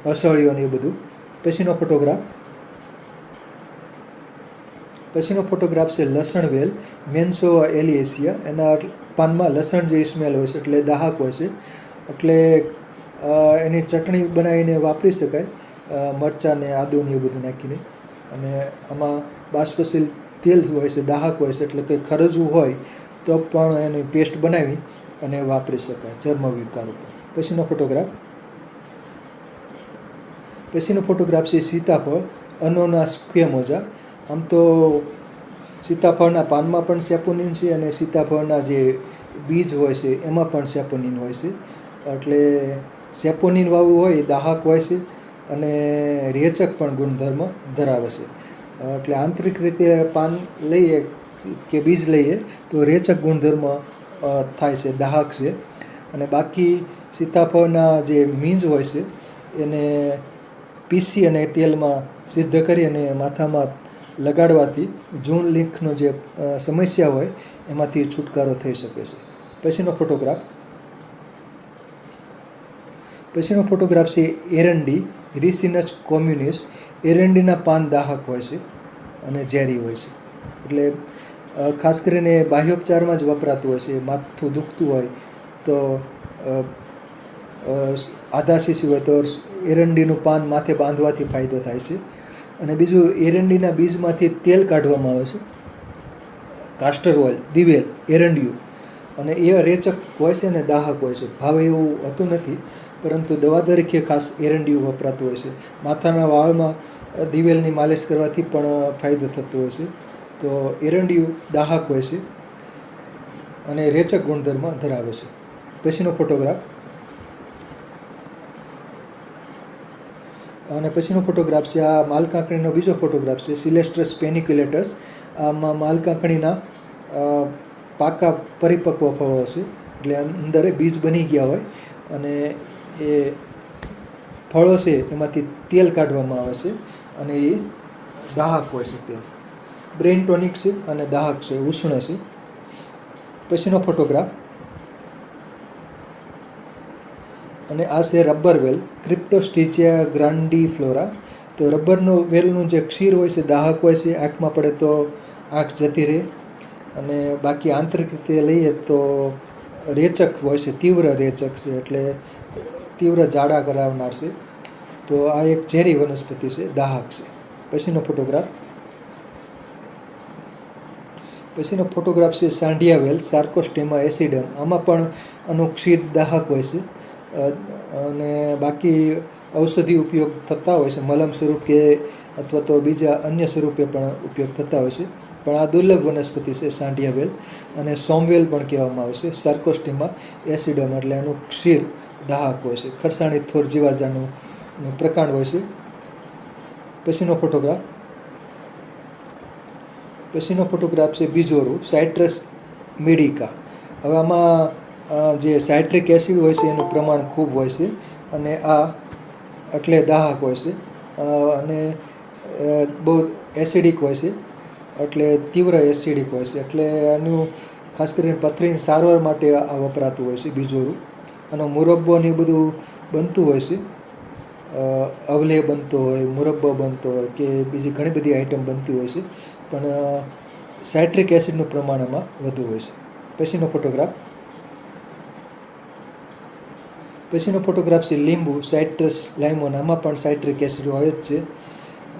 અસળીઓ ને એ બધું. પછીનો ફોટોગ્રાફ છે લસણ વેલ, મેન્સોવા એલિએસિયા. એના પાનમાં લસણ જેવી સ્મેલ હોય છે એટલે દાહક હોય છે. એટલે એની ચટણી બનાવીને વાપરી શકાય, મરચાં ને આદું ને એવું બધું નાખીને. અને આમાં બાષ્પશીલ તેલ હોય છે, દાહક હોય છે. એટલે કે ખરજવું હોય તો પણ એની પેસ્ટ બનાવી અને વાપરી શકાય ચર્મ વિકાર ઉપર. પછીનો ફોટોગ્રાફ છે સીતાફળ, અનોના સ્ક્વેમોઝા. આમ તો સીતાફળના પાનમાં પણ સેપોનિન છે અને સીતાફળના જે બીજ હોય છે એમાં પણ સેપોનિન હોય છે. એટલે સેપોનિન વાળું હોય એ દાહક હોય છે અને રેચક પણ ગુણધર્મ ધરાવે છે. એટલે આંતરિક રીતે પાન લઈએ કે બીજ લઈએ તો રેચક ગુણધર્મ થાય છે, દાહક છે. અને બાકી સીતાફળના જે મીંજ હોય છે એને પીસી અને તેલમાં સિદ્ધ કરી અને માથામાં લગાડવાથી જૂન લીંખનો જે સમસ્યા હોય એમાંથી છુટકારો થઈ શકે છે. પછીનો ફોટોગ્રાફ છે એરંડી, રિસિનસ કોમ્યુનિસ. એરંડીના પાન દાહક હોય છે અને ઝેરી હોય છે. એટલે ખાસ કરીને બાહ્યોપચારમાં જ વપરાતું હોય છે. માથું દુખતું હોય તો આધા શીશી હોય તો એરંડીનું પાન માથે બાંધવાથી ફાયદો થાય છે. અને બીજું, એરંડીના બીજમાંથી તેલ કાઢવામાં આવે છે, કાસ્ટર ઓઇલ, દિવેલ, એરંડિયું. અને એ રેચક હોય છે ને દાહક હોય છે. ભાવે એવું હોતું નથી, પરંતુ દવા તરીકે ખાસ એરંડિયું વપરાતું હોય છે. માથાના વાળમાં દિવેલની માલિશ કરવાથી પણ ફાયદો થતો હોય છે. તો એરંડિયું દાહક હોય છે અને રેચક ગુણધર્મ ધરાવે છે. પછીનો ફોટોગ્રાફ છે આ માલકાંકણીનો બીજો ફોટોગ્રાફ છે, સિલેસ્ટ્રસ પેનિક્યુલેટસ. આમાં માલકાંકણીના પાકા પરિપક્વ ફળો છે. એટલે અંદર બીજ બની ગયા હોય અને એ ફળો છે એમાંથી તેલ કાઢવામાં આવે છે અને એ દાહક હોય છે. તેલ બ્રેઇન ટોનિક છે અને દાહક છે, ઉષ્ણ છે. પછીનો ફોટોગ્રાફ અને આ છે રબર વેલ, ક્રિપ્ટોસ્ટિચિયા ગ્રાન્ડીફ્લોરા. તો રબરનો વેલનું જે ક્ષીર હોય છે દાહક હોય છે. આંખમાં પડે તો આંખ જતી રહે. અને બાકી આંતરિક રીતે લઈએ તો રેચક હોય છે, તીવ્ર રેચક છે, એટલે તીવ્ર ઝાડા કરાવનાર છે. તો આ એક ઝેરી વનસ્પતિ છે, દાહક છે. પછીનો ફોટોગ્રાફ છે સાંઢિયા વેલ, સાર્કોસ્ટેમા એસિડમ. આમાં પણ આનું ક્ષીર દાહક હોય છે અને બાકી ઔષધિ ઉપયોગ થતા હોય છે, મલમ સ્વરૂપે અથવા તો બીજા અન્ય સ્વરૂપે પણ ઉપયોગ થતા હોય છે. પણ આ દુર્લભ વનસ્પતિ છે સાંઢિયા વેલ, અને સોમવેલ પણ કહેવામાં આવે છે. સાર્કોસ્ટેમા એસિડમ એટલે આનું ક્ષીર દાહક હોય છે. ખરસાણી થોર જેવા જ આનું પ્રકાંડ હોય છે. પછીનો ફોટોગ્રાફ છે બીજોરું, સાઇટ્રસ મેડિકા. હવે આમાં જે સાઇટ્રિક એસિડ હોય છે એનું પ્રમાણ ખૂબ હોય છે અને આ એટલે દાહક હોય છે અને બહુ એસિડિક હોય છે, એટલે તીવ્ર એસિડિક હોય છે. એટલે આનું ખાસ કરીને પથરીની સારવાર માટે આ વપરાતું હોય છે બીજોરું. આનો મુરબ્બો ને એ બધું બનતું હોય છે, અવલેહ બનતો હોય, મુરબ્બો બનતો હોય કે બીજી ઘણી બધી આઈટમ બનતી હોય છે. પણ સાઇટ્રિક એસિડનું પ્રમાણ આમાં વધુ હોય છે. પછીનો ફોટોગ્રાફ છે લીંબુ, સાઇટ્રસ લાઇમોન. આમાં પણ સાઇટ્રિક એસિડ હોય જ છે,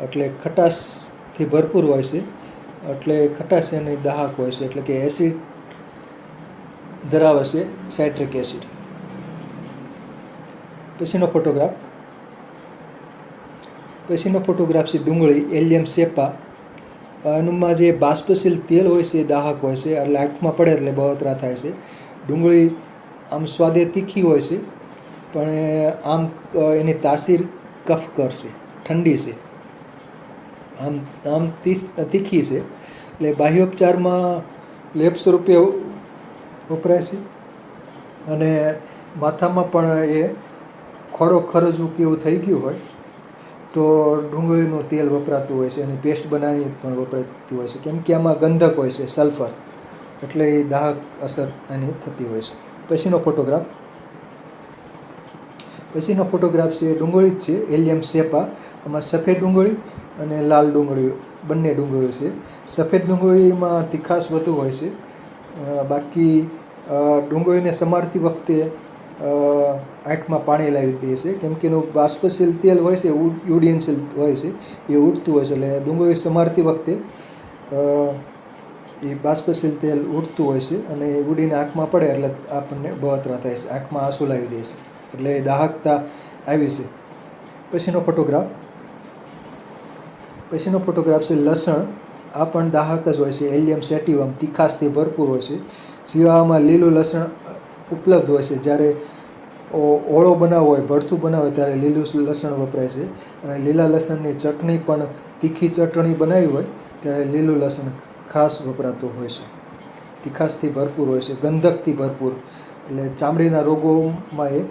એટલે ખટાશથી ભરપૂર હોય છે. એટલે ખટાશ એની દાહક હોય છે, એટલે કે એસિડ ધરાવે છે સાઇટ્રિક એસિડ. પછીનો ફોટોગ્રાફ છે ડુંગળી, એલિયમ સેપા. આમાં જે બાષ્પશીલ તેલ હોય છે એ દાહક હોય છે, એટલે આંખમાં પડે એટલે બળતરા થાય છે. ડુંગળી આમ સ્વાદે તીખી હોય છે, પણ આમ એની તાસીર કફકર છે, ઠંડી છે, આમ તીખી છે. એટલે બાહ્યોપચારમાં લેપ સ્વરૂપે વપરાય છે અને માથામાં પણ એ ખોડો ખરજવું કે એવું થઈ ગયું હોય તો ડુંગળીનું તેલ વપરાતું હોય છે. એની પેસ્ટ બનાવી પણ વપરાતી હોય છે, કેમ કે આમાં ગંધક હોય છે, સલ્ફર, એટલે એ દાહક અસર એની થતી હોય છે. પછીનો ફોટોગ્રાફ છે ડુંગળી જ છે, એલિયમ સેપા. આમાં સફેદ ડુંગળી અને લાલ ડુંગળી બંને ડુંગળી છે. સફેદ ડુંગળીમાં તીખાશ વધુ હોય છે. બાકી ડુંગળીને સમારતી વખતે આંખમાં પાણી લાવી દે છે, કેમ કે એનું બાષ્પશીલ તેલ હોય છે, યુડિયનશીલ હોય છે, એ ઉડતું હોય છે. એટલે ડુંગળી સમારતી વખતે એ બાષ્પશીલ તેલ ઉડતું હોય છે અને એ ઉડીને આંખમાં પડે એટલે આપણને બળતરા થાય છે, આંખમાં આંસુ લાવી દે છે, એટલે એ દાહકતા આવી છે. પછીનો ફોટોગ્રાફ છે લસણ, આ પણ દાહક જ હોય છે. એલિયમ સેટિવમ તીખાશથી ભરપૂર હોય છે. શિયાળામાં લીલું લસણ ઉપલબ્ધ હોય છે. જ્યારે ઓળો બનાવવો હોય, ભરથું બનાવવું હોય ત્યારે લીલું લસણ વપરાય છે. અને લીલા લસણની ચટણી પણ, તીખી ચટણી બનાવી હોય ત્યારે લીલું લસણ ખાસ વપરાતું હોય છે. તીખાશથી ભરપૂર હોય છે, ગંધકથી ભરપૂર, એટલે ચામડીના રોગોમાં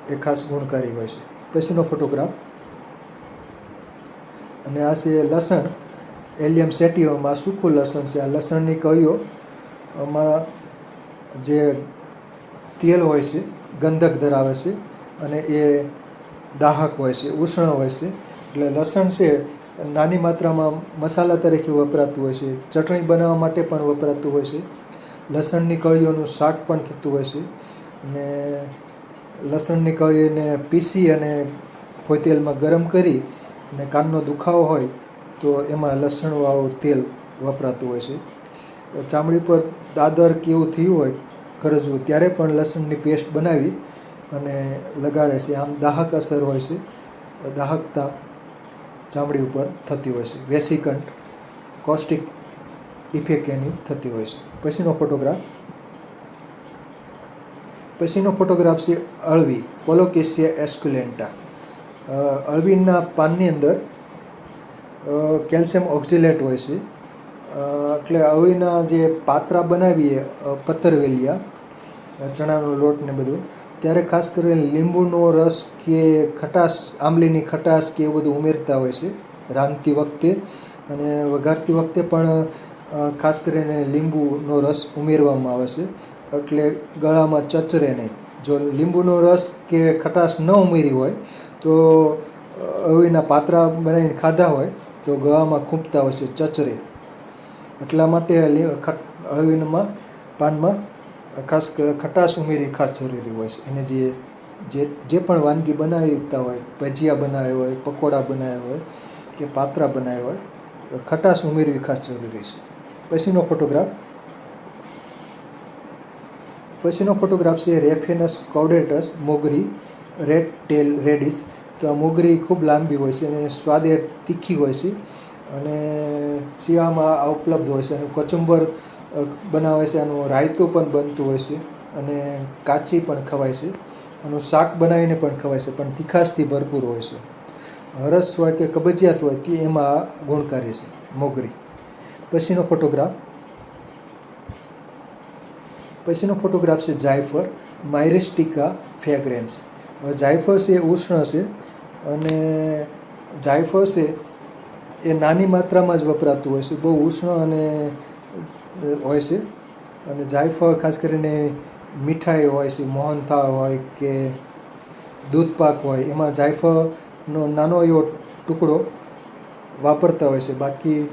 એ ખાસ ગુણકારી હોય છે. પછીનો ફોટોગ્રાફ, અને આ છે લસણ, એલિયમ સેટિવમ. આ સૂકું લસણ છે. આ લસણની કળીઓમાં જે તેલ હોય છે ગંધક ધરાવે છે અને એ દાહક હોય છે, ઉષ્ણ હોય છે. એટલે લસણ છે નાની માત્રામાં મસાલા તરીકે વપરાતું હોય છે, ચટણી બનાવવા માટે પણ વપરાતું હોય છે. લસણની કળીઓનું શાક પણ થતું હોય છે. અને લસણની કળીને પીસી અને કોઈ તેલમાં ગરમ કરી અને કાનનો દુખાવો હોય તો એમાં લસણવાળું તેલ વપરાતું હોય છે. ચામડી પર દાદર કે એવું થયું હોય કરજવું ત્યારે પણ લસણની પેસ્ટ બનાવી અને લગાડે છે. આમ દાહક અસર હોય છે, દાહકતા ચામડી ઉપર થતી હોય છે. વેસિકન્ટ કોસ્ટિક ઇફેક્ટ એની થતી હોય છે. પછીનો ફોટોગ્રાફ છે અળવી, કોલોકેસિયા એસ્ક્યુલેન્ટા. અળવીના પાનની અંદર કેલ્શિયમ ઓક્ઝેલેટ હોય છે. એટલે અળવીના જે પાત્રા બનાવીએ પતરવેલિયા, ચણાનો લોટ ને બધું, ત્યારે ખાસ કરીને લીંબુનો રસ કે ખટાશ, આંબલીની ખટાશ કે એવું બધું ઉમેરતા હોય છે રાંધતી વખતે. અને વઘારતી વખતે પણ ખાસ કરીને લીંબુનો રસ ઉમેરવામાં આવે છે, એટલે ગળામાં ચચરે નહીં. જો લીંબુનો રસ કે ખટાશ ન ઉમેરી હોય તો અળવીના પાત્રા બનાવીને ખાધા હોય તો ગળામાં ખૂંપતા હોય છે, ચચરે. એટલા માટે અળવીમાં પાનમાં ખાસ ખટાશ ઉમેરી ખાસ જરૂરી હોય છે. એને જે પણ વાનગી બનાવતા હોય, ભજીયા બનાવ્યા હોય, પકોડા બનાવ્યા હોય કે પાત્રા બનાવ્યા હોય, ખટાશ ઉમેરવી ખાસ જરૂરી છે. પછીનો ફોટોગ્રાફ છે રેફેનસ કોર્ડેટસ મોગરી, રેડ ટેલ રેડિસ. તો આ મોગરી ખૂબ લાંબી હોય છે અને સ્વાદે તીખી હોય છે અને શિયાળામાં આ ઉપલબ્ધ હોય છે. અને કચુંબર બનાવે છે, આનું રાયતું પણ બનતું હોય છે અને કાચી પણ ખવાય છે. આનું શાક બનાવીને પણ ખવાય છે, પણ તીખાશથી ભરપૂર હોય છે. હરસ હોય કે કબજિયાત હોય તે એમાં ગુણકારી છે મોગરી. પછીનો ફોટોગ્રાફ છે જાયફળ, માયરિસ્ટિકા ફ્રેગ્રેન્સ. હવે જાયફળ છે એ ઉષ્ણ છે અને જાયફળ છે એ નાની માત્રામાં જ વપરાતું હોય છે, બહુ ઉષ્ણ અને હોય છે. અને જાયફળ ખાસ કરીને મીઠાઈ હોય છે, મોહનથાળ હોય કે દૂધપાક હોય, એમાં જાયફળનો નાનો એવો ટુકડો વાપરતા હોય છે. બાકી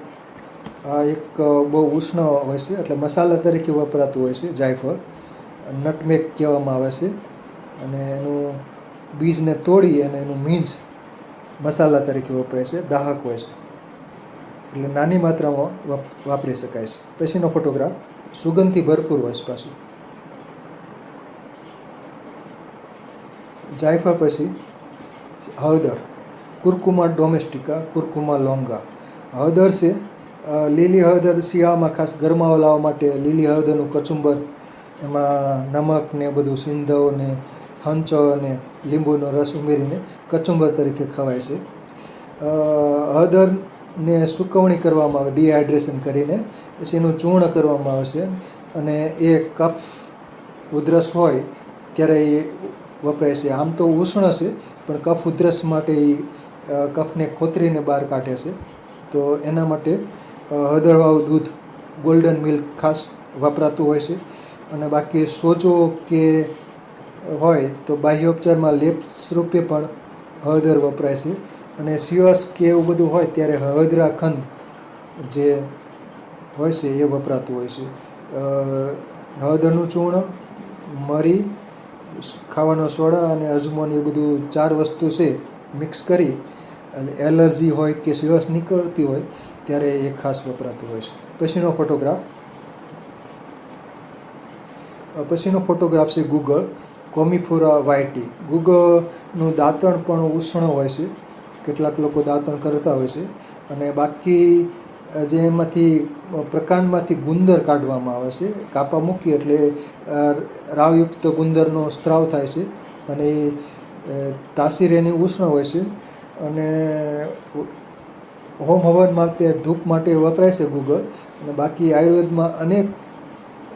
આ એક બહુ ઉષ્ણ હોય છે, એટલે મસાલા તરીકે વપરાતું હોય છે જાયફળ. નટમેગ કહેવામાં આવે છે. અને એનું બીજને તોડી અને એનું મીંજ મસાલા તરીકે વપરાય છે, દાહક હોય છે, એટલે નાની માત્રામાં વાપરી શકાય છે. પછીનો ફોટોગ્રાફ સુગંધથી ભરપૂર હોય છે પાછું. જાયફળ પછી હળદર, કુરકુમા ડોમેસ્ટિકા, કુરકુમા લોંગા. હળદર છે, લીલી હળદર શિયાળામાં ખાસ ગરમાવો લાવવા માટે લીલી હળદરનું કચુંબર, એમાં નમક ને બધું સિંધવ ને હંચળ અને લીંબુનો રસ ઉમેરીને કચુંબર તરીકે ખવાય છે. હળદરને સૂકવણી કરવામાં આવે ડિહાઇડ્રેશન કરીને, પછી એનું ચૂર્ણ કરવામાં આવે છે અને એ કફ ઉધરસ હોય ત્યારે એ વપરાય છે. આમ તો ઉષ્ણ છે પણ કફ ઉધરસ માટે એ કફને ખોતરીને બહાર કાઢે છે. તો એના માટે હળદરવાળું દૂધ, ગોલ્ડન મિલ્ક ખાસ વપરાતું હોય છે. અને બાકી સોજો કે હોય તો બાહ્ય ઉપચારમાં લેપ સ્વરૂપે પણ હળદર વપરાય છે. અને સિયસ કે એવું બધું હોય ત્યારે હળદરા ખંડ જે હોય છે એ વપરાતું હોય છે. હળદરનું ચૂર્ણ, મરી, ખાવાનો સોડા અને અજમોને એ બધું 4 વસ્તુ છે મિક્સ કરી અને એલર્જી હોય કે સિયસ નીકળતી હોય ત્યારે એ ખાસ વપરાતું હોય છે. પછીનો ફોટોગ્રાફ છે ગુગળ, કોમિફોરા વાયટી. ગુગળનું દાંતણ પણ ઉષ્ણ હોય છે, કેટલાક લોકો દાંતણ કરતા હોય છે. અને બાકી જે એમાંથી પ્રકાંડમાંથી ગુંદર કાઢવામાં આવે છે. કાપા મૂકી એટલે રાવયુક્ત ગુંદરનો સ્ત્રાવ થાય છે અને એ તાસીર એની ઉષ્ણ હોય છે અને હોમ હવન માટે ધૂપ માટે વપરાય છે ગુગળ. અને બાકી આયુર્વેદમાં અનેક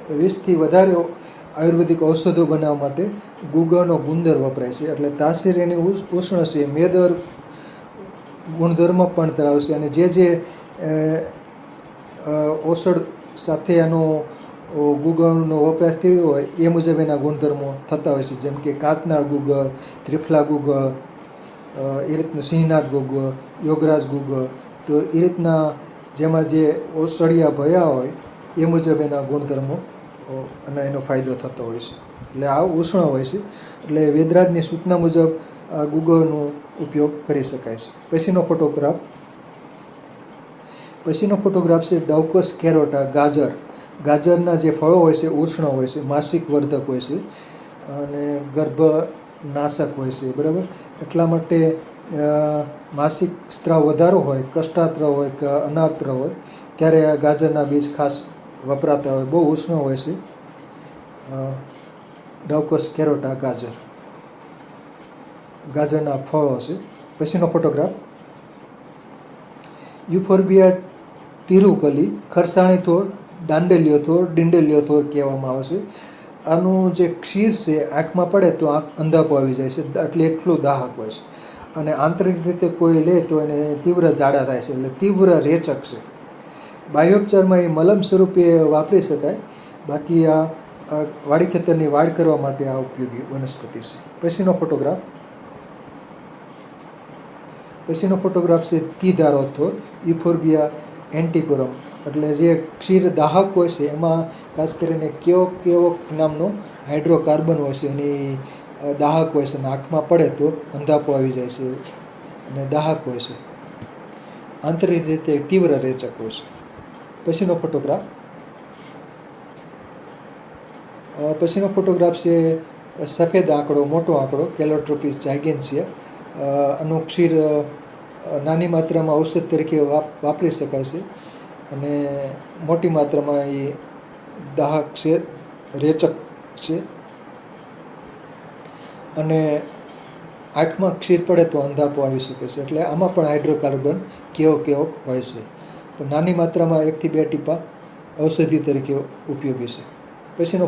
20થી વધારે આયુર્વેદિક ઔષધો બનાવવા માટે ગુગળનો ગુંદર વપરાય છે. એટલે તાસીર એની ઉષ્ણ છે, મેદર ગુણધર્મ પણ ધરાવે છે અને જે ઔષધ સાથે એનો ગુગળનો વપરાશ થયો હોય એ મુજબ એના ગુણધર્મો થતા હોય છે. જેમ કે કાંતનાળ ગુગળ, ત્રિફલા ગુગળ, એ રીતનું સિંહનાથ ગુગળ, યોગરાજ ગુગળ. તો એ રીતના જેમાં જે ઔષધિયા ભયા હોય એ મુજબ એના ગુણધર્મો અને એનો ફાયદો થતો હોય છે. એટલે આ ઉષ્ણ હોય છે. એટલે વેદરાજની સૂચના મુજબ આ ગુગળનો ઉપયોગ કરી શકાય છે. પછીનો ફોટોગ્રાફ છે ડાઉકસ કેરોટા, ગાજર. ગાજરના જે ફળો હોય છે ઉષ્ણ હોય છે, માસિક વર્ધક હોય છે અને ગર્ભનાશક હોય છે. બરાબર, એટલા માટે માસિક સ્ત્રાવ વધારો હોય, કષ્ટાત્ર હોય કે અનાત્ર હોય ત્યારે આ ગાજરના બીજ ખાસ વપરાતા હોય. બહુ ઉષ્ણ હોય છે ડાઉકસ કેરોટા, ગાજરના ફળો છે. પછીનો ફોટોગ્રાફ યુફોર્બિયા તિરુકલી, ખરસાણી થોર, દાંડેલિયો થોર, ડિંડેલિયો થોર કહેવામાં આવે છે. આનું જે ક્ષીર છે આંખમાં પડે તો આંખ અંધાપો આવી જાય છે, એટલે એટલું દાહક હોય છે. અને આંતરિક રીતે કોઈ લે તો એને તીવ્ર ઝાડા થાય છે, એટલે તીવ્ર રેચક છે. બાહ્યોપચારમાં એ મલમ સ્વરૂપે વાપરી શકાય. બાકી આ વાડી ખેતરની વાડ કરવા માટે આ ઉપયોગી વનસ્પતિ છે. પછીનો ફોટોગ્રાફ છે તીધારો થોર, યુફોર્બિયા એન્ટિકોરમ. એટલે જે ક્ષીર દાહક હોય છે એમાં ખાસ કરીને કેવો નામનો હાઇડ્રોકાર્બન હોય છે, એની દાહક હોય છે અને આંખમાં પડે તો અંધાપો આવી જાય છે અને દાહક હોય છે. આંતરિક રીતે તીવ્ર રેચક હોય છે. પછીનો ફોટોગ્રાફ છે સફેદ આંકડો, મોટો આંકડો, કેલોટ્રોપિસ જાઇગેન્સિયા. આનું ક્ષીર નાની માત્રામાં ઔષધ તરીકે વાપરી શકાય છે અને મોટી માત્રામાં એ દાહક છે, રેચક છે અને આંખમાં ક્ષીર પડે તો અંધાપો આવી શકે છે. એટલે આમાં પણ હાઇડ્રોકાર્બન કેવોક હોય છે. પણ નાની માત્રામાં 1 થી 2 ટીપા ઔષધિ તરીકે ઉપયોગી છે. પછીનો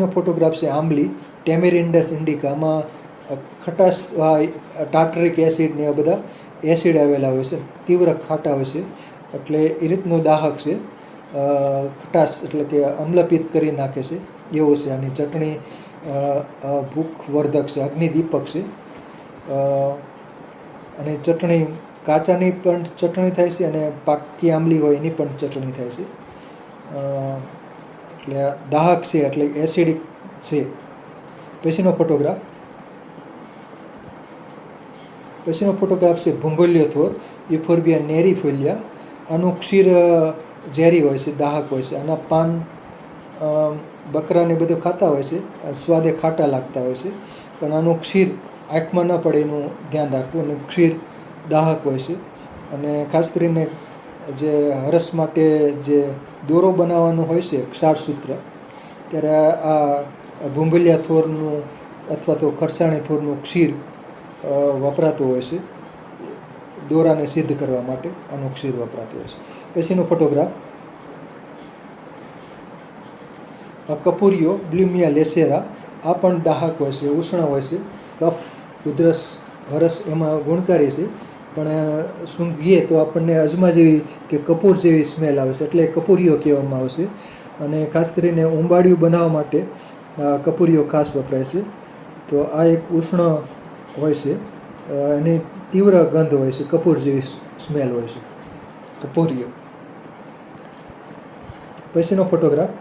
ફોટોગ્રાફ છે આંબલી, ટેમેરિન્ડસ ઇન્ડિકા. આમાં ખટાશ, ટાર્ટરિક એસિડ ને એવા બધા એસિડ આવેલા હોય છે, તીવ્ર ખાટા હોય છે. એટલે એ રીતનું દાહક છે. ખટાશ એટલે કે અમ્લપિત્ત કરી નાખે છે એવું છે. આની ચટણી ભૂખવર્ધક છે, અગ્નિદીપક છે અને ચટણી કાચાની પણ ચટણી થાય છે અને પાકી આંબલી હોય એની પણ ચટણી થાય છે. એટલે દાહક છે, એટલે એસિડિક છે. પછીનો ફોટોગ્રાફ છે ભૂંભલિયો થોર, યુફોર્બિયા નેરીફોલિયા. આનું ક્ષીર ઝેરી હોય છે, દાહક હોય છે. આના પાન બકરાને બધું ખાતા હોય છે, સ્વાદે ખાટા લાગતા હોય છે, પણ આનું ક્ષીર આંખમાં ન પડે એનું ધ્યાન રાખવું. અને ક્ષીર દાહક હોય છે. અને ખાસ કરીને જે હરસ માટે જે દોરો બનાવવાનો હોય છે, ક્ષારસૂત્ર, ત્યારે આ ભૂંભલિયા થોરનું અથવા તો ખરસાણી થોરનું ક્ષીર વપરાતું હોય છે. દોરાને સિદ્ધ કરવા માટે આનું ક્ષીર વપરાતું હોય છે. પછીનો ફોટોગ્રાફ કપૂરિયો, બ્લ્યુમિયા લેસેરા. આ પણ દાહક હોય છે, ઉષ્ણ હોય છે. કફ, ઉધરસ, હરસ એમાં ગુણકારી છે, પણ સૂંઘીએ તો આપણને અજમા જેવી કે કપૂર જેવી સ્મેલ આવે છે, એટલે કપૂરિયો કહેવામાં આવે છે. અને ખાસ કરીને ઉંબાડિયું બનાવવા માટે કપૂરિયો ખાસ વપરાય છે. તો આ એક ઉષ્ણ હોય છે, એની તીવ્ર ગંધ હોય છે, કપૂર જેવી સ્મેલ હોય છે, કપૂરિયો. પછીનો ફોટોગ્રાફ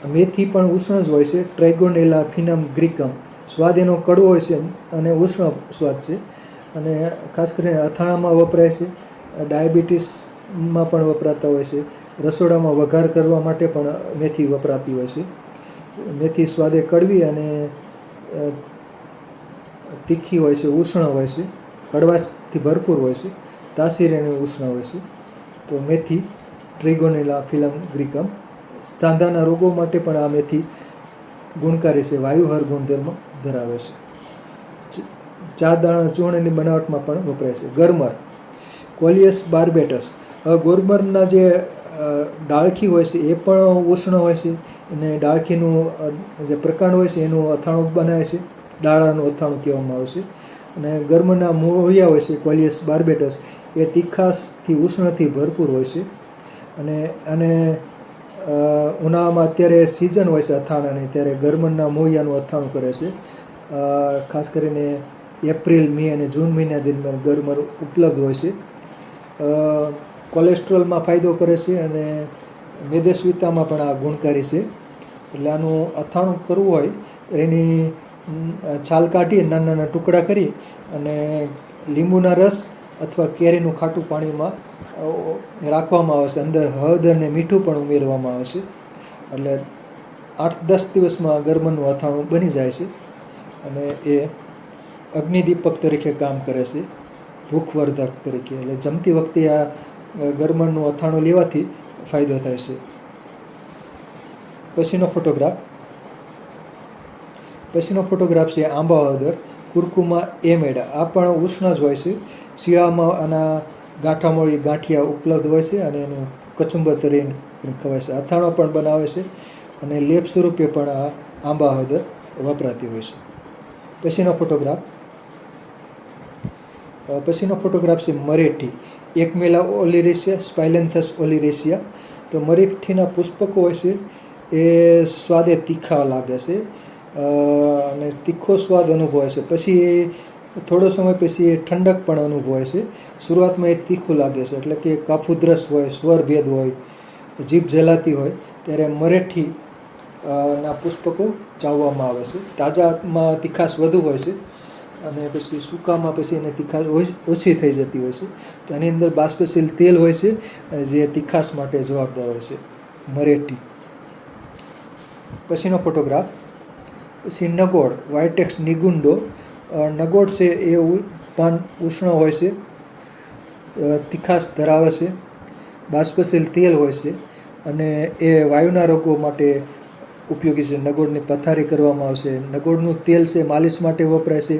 મેથી પણ ઉષ્ણ જ હોય છે, ટ્રાઇગોનેલા ફિનમ ગ્રીકમ. સ્વાદ એનો કડવો હોય છે અને ઉષ્ણ સ્વાદ છે. અને ખાસ કરીને અથાણામાં વપરાય છે, ડાયાબિટીસમાં પણ વપરાતા હોય છે, રસોડામાં વઘાર કરવા માટે પણ મેથી વપરાતી હોય છે. મેથી સ્વાદે કડવી અને તીખી હોય છે, ઉષ્ણ હોય છે કડવાશથી ભરપૂર હોય છે. તાસીર એનું ઉષ્ણ હોય છે. તો મેથી ટ્રિગોનેલા ફિલમ સાંધાના રોગો માટે પણ આ મેથી ગુણકારી છે. વાયુહર ગુણધર્મ ધરાવે છે. ચા દાણા ચૂર્ણની બનાવટમાં પણ વપરાય છે. ગરમર કોલિયસ બાર્બેટસ. ગોરમરના જે ડાળખી હોય છે એ પણ ઉષ્ણ હોય છે, અને ડાળખીનું જે પ્રકાંડ હોય છે એનું અથાણું બનાવે છે. ડાળાનું અથાણું કહેવામાં આવે છે. અને ગરમના મૂળિયા હોય છે કોલિયસ બાર્બેટસ, એ તીખાશથી ઉષ્ણથી ભરપૂર હોય છે. અને ઉનાળામાં અત્યારે સિઝન હોય છે અથાણાની, ત્યારે ગરમના મૂળિયાનું અથાણું કરે છે. ખાસ કરીને એપ્રિલ, મે અને જૂન મહિના દરમિયાન ગરમર ઉપલબ્ધ હોય છે. કોલેસ્ટ્રોલમાં ફાયદો કરે છે અને મેદસ્વીતામાં પણ આ ગુણકારી છે. એટલે આનું અથાણું કરવું હોય તો એની છાલ કાઢી નાના નાના ટુકડા કરી અને લીંબુના રસ અથવા કેરીનું ખાટું પાણીમાં રાખવામાં આવે છે. અંદર હળદર અને મીઠું પણ ઉમેરવામાં આવે છે. એટલે 8-10 દિવસમાં ગરમરનું અથાણું બની જાય છે. અને એ અગ્નિદીપક તરીકે કામ કરે છે, ભૂખવર્ધક તરીકે. એટલે જમતી વખતે આ ગરમરનું અથાણું લેવાથી ફાયદો થાય છે. પછીનો ફોટોગ્રાફ છે આંબા હળદર કુરકુમા એમેડા. આ પણ ઉષ્ણ જ હોય છે. શિયાળામાં આના ગાંઠામોળી ગાંઠિયા ઉપલબ્ધ હોય છે અને એનું કચુંબર તરીને ખવાય છે. અથાણો પણ બનાવે છે અને લેપ સ્વરૂપે પણ આ આંબા હળદર વપરાતી હોય છે. પછીનો ફોટોગ્રાફ છે મરેઠી એકમેલા ઓલિરેશિયા સ્પાઇલેન્થસ ઓલિરેશિયા. તો મરેઠીના પુષ્પકો હોય છે એ સ્વાદે તીખા લાગે છે અને તીખો સ્વાદ અનુભવાય છે. પછી થોડો સમય પછી એ ઠંડક પણ અનુભવાય છે. શરૂઆતમાં એ તીખું લાગે છે, એટલે કે કફ ઉધરસ હોય, સ્વરભેદ હોય, જીભ જલાતી હોય ત્યારે મરેઠી ના પુષ્પકો ચાવવામાં આવે છે. તાજામાં તીખાશ વધુ હોય છે અને પછી સૂકામાં પછી એને તીખાશ ઓછી થઈ જતી હોય છે. તો એની અંદર બાષ્પશીલ તેલ હોય છે જે તીખાશ માટે જવાબદાર હોય છે. મરેઠી. પછીનો ફોટોગ્રાફ પછી નગોડ વાઇટેક્સ નિગુંડો. નગોડ છે એ પાન ઉષ્ણ હોય છે, તીખાશ ધરાવે છે, બાષ્પશીલ તેલ હોય છે અને એ વાયુના રોગો માટે ઉપયોગી છે. નગોડની પથારી કરવામાં આવશે. નગોડનું તેલ છે માલિશ માટે વપરાય છે,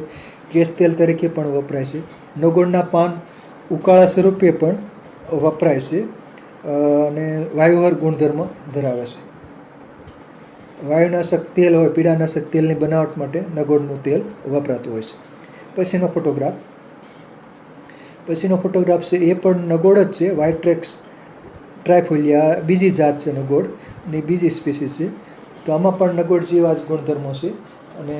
કેશ તેલ તરીકે પણ વપરાય છે. નગોડના પાન ઉકાળા સ્વરૂપે પણ વપરાય છે અને વાયુહર ગુણધર્મ ધરાવે છે. વાયુનાશક તેલ હોય, પીડાનાશક તેલની બનાવટ માટે નગોડનું તેલ વપરાતું હોય છે. પછીનો ફોટોગ્રાફ છે એ પણ નગોડ જ છે. વાઇટ્રેક્સ ટ્રાયફોલિયા બીજી જાત છે નગોડની, બીજી સ્પીસીસ છે. તો આમાં પણ નગોડ જેવા જ ગુણધર્મો છે અને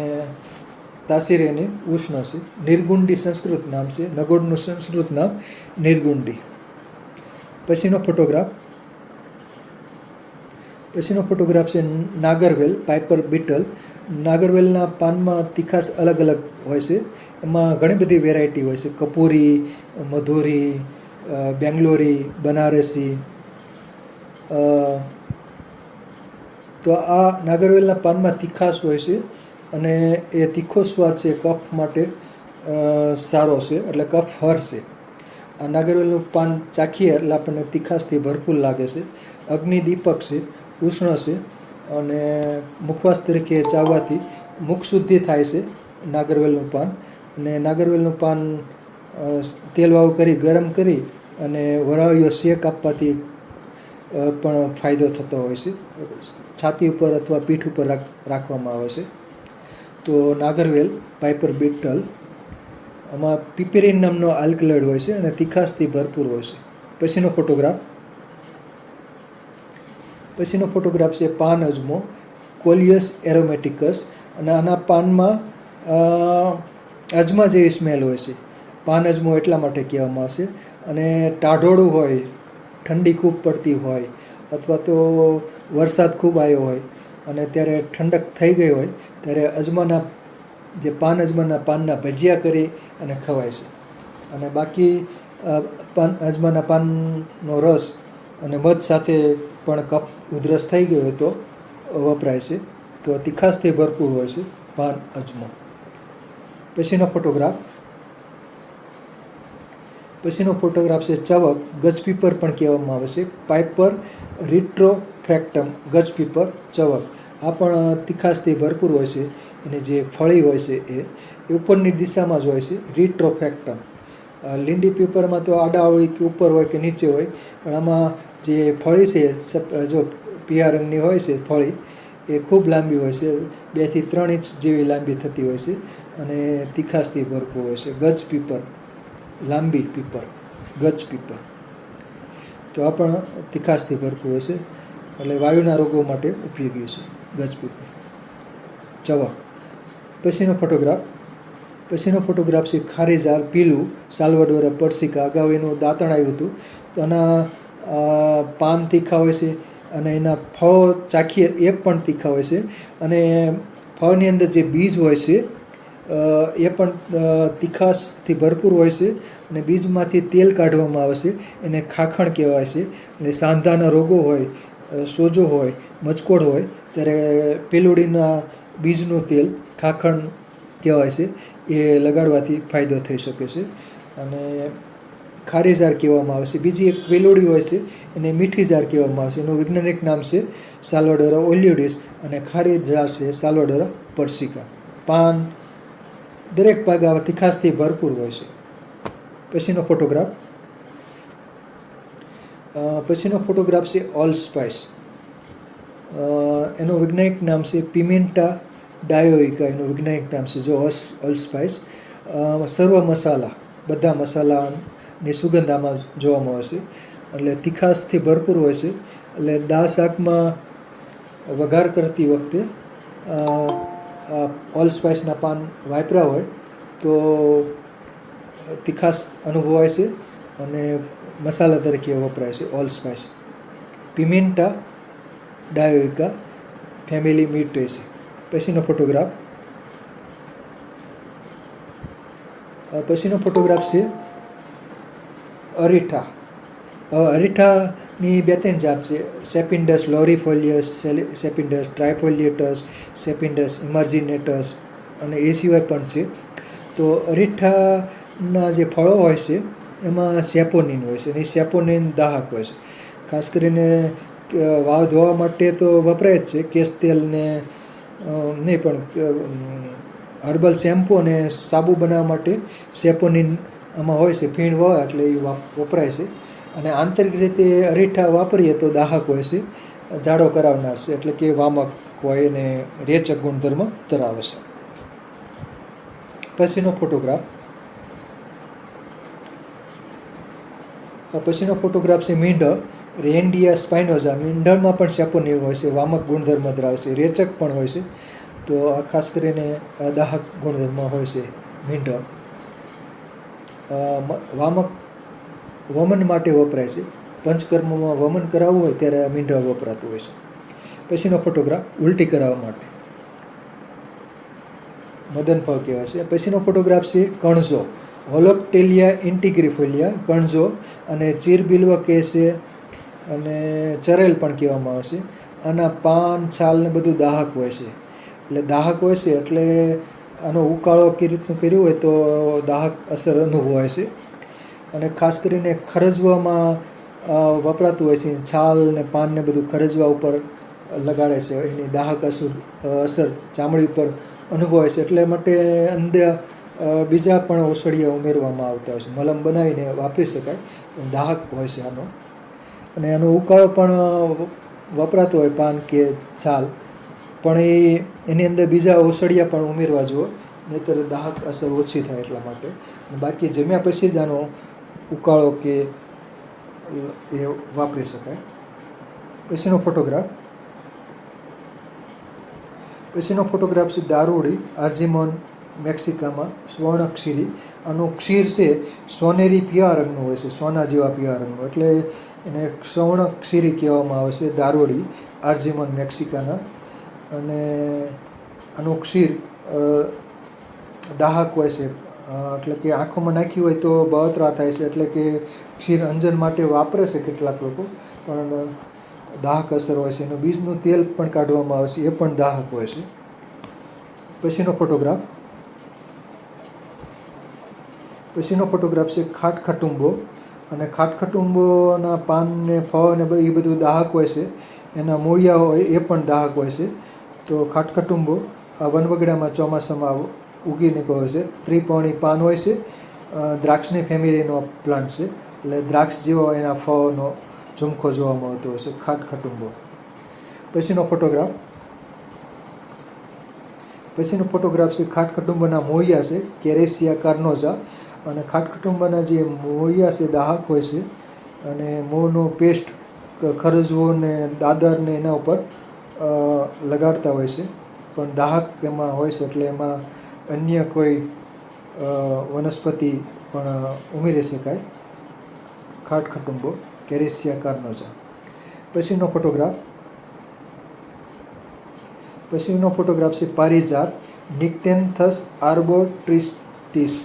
તાસીર એની ઉષ્ણ છે. નિર્ગુંડી સંસ્કૃત નામ છે, નગોડનું સંસ્કૃત નામ નિર્ગુંડી. પછીનો ફોટોગ્રાફ છે નાગરવેલ પાઇપર બીટલ. નાગરવેલના પાનમાં તીખાશ અલગ અલગ હોય છે. એમાં ઘણી બધી વેરાયટી હોય છે. કપૂરી, મધુરી, બેંગ્લોરી, બનારસી. તો આ નાગરવેલના પાનમાં તીખાશ હોય છે અને એ તીખો સ્વાદ છે કફ માટે સારો છે, એટલે કફ હર છે. આ નાગરવેલનું પાન ચાખીએ એટલે આપણને તીખાશથી ભરપૂર લાગે છે. અગ્નિદીપક છે, ઉષ્ણ છે અને મુખવાસ તરીકે ચાવવાથી મુખ શુદ્ધિ થાય છે નાગરવેલનું પાન. અને નાગરવેલનું પાન તેલવાળું કરી ગરમ કરી અને વરાળીયો શેક આપવાથી પણ ફાયદો થતો હોય છે. છાતી ઉપર અથવા પીઠ ઉપર રાખવામાં આવે છે. તો નાગરવેલ પાઇપર બીટલ આમાં પીપેરીન નામનો આલ્કલોઇડ હોય છે અને તીખાશથી ભરપૂર હોય છે. પછીનો ફોટોગ્રાફ છે પાન અજમો કોલિયસ એરોમેટિકસ. અને આના પાનમાં અજમા જેવી સ્મેલ હોય છે. પાન અજમો એટલા માટે કહેવામાં આવશે. અને ટાઢોળું હોય, ઠંડી ખૂબ પડતી હોય અથવા તો વરસાદ ખૂબ આવ્યો હોય અને ત્યારે ઠંડક થઈ ગઈ હોય ત્યારે અજમાના પાનના ભજીયા કરી અને ખવાય છે. અને બાકી અજમાના પાનનો રસ અને મધ સાથે પણ કફ ઉધરસ થઈ ગઈ હોય તો વપરાય છે. તો તીખાશથી ભરપૂર હોય છે પાન અજમો. પછીનો ફોટોગ્રાફ પછીનો ફોટોગ્રાફ છે ચવક, ગજપીપર પણ કહેવામાં આવે છે. પાઇપર રિટ્રોફ્રેક્ટમ, ગજપીપર, ચવક. આ પણ તીખાશથી ભરપૂર હોય છે. એની જે ફળી હોય છે એ ઉપરની દિશામાં જ હોય છે, રિટ્રોફ્રેક્ટમ. લીંડી પીપરમાં તો આડા હોય કે ઉપર હોય કે નીચે હોય, પણ આમાં જે ફળી છે જો પીળા રંગની હોય છે ફળી, એ ખૂબ લાંબી હોય છે, 2 થી 3 ઇંચ જેવી લાંબી થતી હોય છે અને તીખાશથી ભરપૂર હોય છે. ગજપીપર, લાંબી પીપર, ગજપીપર. તો આ પણ તીખાશથી ભરપૂર હોય છે, એટલે વાયુના રોગો માટે ઉપયોગી છે ગજપીપર, ચવક. પછીનો ફોટોગ્રાફ છે ખારી ઝાડ, પીલું, સાલ્વાડોરા પરસિકા. અગાઉ એનું દાંતણ આવ્યું હતું, તો આના પાન તીખા હોય છે અને એના ફળ ચાખીએ એ પણ તીખા હોય છે, અને ફળની અંદર જે બીજ હોય છે એ પણ તીખાશથી ભરપૂર હોય છે, અને બીજમાંથી તેલ કાઢવામાં આવે છે, એને ખાખણ કહેવાય છે. એટલે સાંધાના રોગો હોય, સોજો હોય, મચકોડ હોય, ત્યારે પેલુડીના બીજનું તેલ ખાખણ કહેવાય છે, એ લગાડવાથી ફાયદો થઈ શકે છે. અને ખારી ઝાડ કહેવામાં આવે છે. બીજી એક વેલોડી હોય છે, એને મીઠી ઝાડ કહેવામાં આવે છે. એનું વૈજ્ઞાનિક નામ છે સાલ્વાડોરા ઓલિયોડિસ, અને ખારી ઝાડ છે સાલ્વાડોરા પરસિકા. પાન દરેક ભાગ આવા તીખાશથી ભરપૂર હોય છે. પછીનો ફોટોગ્રાફ છે ઓલસ્પાઇસ. એનું વૈજ્ઞાનિક નામ છે પિમેન્ટા ડાયોઇકા, એનું વૈજ્ઞાનિક નામ છે. જો ઓલસ્પાઇસ સર્વ મસાલા, બધા મસાલાની સુગંધ આમાં જોવામાં આવે છે, એટલે તીખાશથી ભરપૂર હોય છે. એટલે દાળ શાકમાં વઘાર કરતી વખતે ઓલસ્પાઇસના પાન વાપર્યા હોય તો તીખાશ અનુભવાય છે અને મસાલા તરીકે વપરાય છે ઓલસ્પાઇસ. પિમેન્ટા ડાયોઇકા ફેમિલી મ્યુટેસી. પછીનો ફોટોગ્રાફ છે અરીઠા. અરીઠાની 2-3 જાત છે. સેપિન્ડસ લોરીફોલિયસ, સેપિન્ડસ ટ્રાયફોલિયેટસ, સેપિન્ડસ ઇમાર્જિનેટસ, અને એ સિવાય પણ છે. તો અરીઠાના જે ફળો હોય છે એમાં સેપોનિન હોય છે, અને એ સેપોનિન દાહક હોય છે. ખાસ કરીને વાળ ધોવા માટે તો વપરાય જ છે, કેશ તેલ ને નહીં, પણ હર્બલ શેમ્પૂ અને સાબુ બનાવવા માટે સેપોનિન આમાં હોય છે, ફીણ હોય એટલે એ વપરાય છે. અને આંતરિક રીતે અરીઠા વાપરીએ તો દાહક હોય છે, જાડો કરાવનાર છે, એટલે કે વામક હોય અને રેચક ગુણધર્મ ધરાવે છે. પછીનો ફોટોગ્રાફ છે મીંઢળ, રેન્ડિયા સ્પાઇનોઝા. મીંઢળમાં પણ સેપોનિન હોય છે, વામક ગુણધર્મ ધરાવે છે, રેચક પણ હોય છે. તો આ ખાસ કરીને દાહક ગુણધર્મ હોય છે મીંઢળ. વામક વમન માટે વપરાય છે. પંચકર્મમાં વમન કરાવવું હોય ત્યારે આ મીંઢળ વપરાતું હોય છે. પછીનો ફોટોગ્રાફ ઉલટી કરાવવા માટે મદનફળ કહેવાય છે. પછીનો ફોટોગ્રાફ છે કણજો, હોલોપ્ટેલિયા ઇન્ટિગ્રીફોલિયા, કણજો, અને ચીરબિલ્વ કહે છે, અને ચરેલ પણ કહેવામાં આવે છે. આના પાન, છાલ ને બધું દાહક હોય છે. એટલે દાહક હોય છે એટલે આનો ઉકાળો કેવી રીતનું કર્યું હોય તો દાહક અસર અનુભવાય છે. અને ખાસ કરીને ખરજવામાં વપરાતું હોય છે. છાલ ને પાન ને બધું ખરજવા ઉપર લગાડે છે, એની દાહક અસર ચામડી ઉપર અનુભવાય છે. એટલે માટે અંદર બીજા પણ ઔષધિઓ ઉમેરવામાં આવતા હોય છે. મલમ બનાવીને વાપરી શકાય, દાહક હોય છે આનો. અને આનો ઉકાળો પણ વપરાતો હોય, પાન કે છાલ, પણ એની અંદર બીજા ઔષધિયા પણ ઉમેરવા જોઈએ, નહીંતર દાહક અસર ઓછી થાય એટલા માટે. બાકી જમ્યા પછી જ આનો ઉકાળો કે એ વાપરી શકાય. પછીનો ફોટોગ્રાફ છે દારૂડી, આર્જિમોન મેક્સિકામાં, સ્વર્ણક્ષીરી. આનું ક્ષીર છે સોનેરી પીળા રંગનું હોય છે, સોના જેવા પીળા રંગનું, એટલે એને સ્વર્ણક્ષીરી કહેવામાં આવે છે, દારૂડી, આર્જિમોન મેક્સિકાના. અને આનું ક્ષીર દાહક હોય છે, એટલે કે આંખોમાં નાખ્યું હોય તો બળતરા થાય છે, એટલે કે ક્ષીર અંજન માટે વાપરે છે કેટલાક લોકો, પણ દાહક અસર હોય છે. એનું બીજનું તેલ પણ કાઢવામાં આવે છે, એ પણ દાહક હોય છે. પછીનો પછીનો ફોટોગ્રાફ છે ખાટખટુંબો, અને ખાટખટુંબોના પાન ને ફળ ને એ બધું દાહક હોય છે, એના મૂળિયા હોય એ પણ દાહક હોય છે. તો ખાટખટુંબો આ વનવગડામાં ચોમાસામાં ઉગી નીકળ્યો હોય છે. ત્રિપર્ણી પાન હોય છે, દ્રાક્ષની ફેમિલીનો પ્લાન્ટ છે, એટલે દ્રાક્ષ જેવો એના ફળનો ઝુમખો જોવા મળતો હોય છે, ખાટખટુંબો. પછીનો ફોટોગ્રાફ છે ખાટખટુંબોના મૂળિયા છે, કેરેસિયા કાર્નોઝા, અને ખાટખટુંબાના જે મૂળિયા છે દાહક હોય છે, અને મૂળનો પેસ્ટ ખરજવો ને દાદર ને એના ઉપર લગાડતા હોય છે, પણ દાહક એમાં હોય છે, એટલે એમાં અન્ય કોઈ વનસ્પતિ પણ ઉમેરી શકાય. ખાટખટુંબો, કેરેસિયા કાર્નોઝા. પછીનો ફોટોગ્રાફ છે પારિજાત, નિક્ટેન્થસ આર્બોટ્રિસ્ટિસ.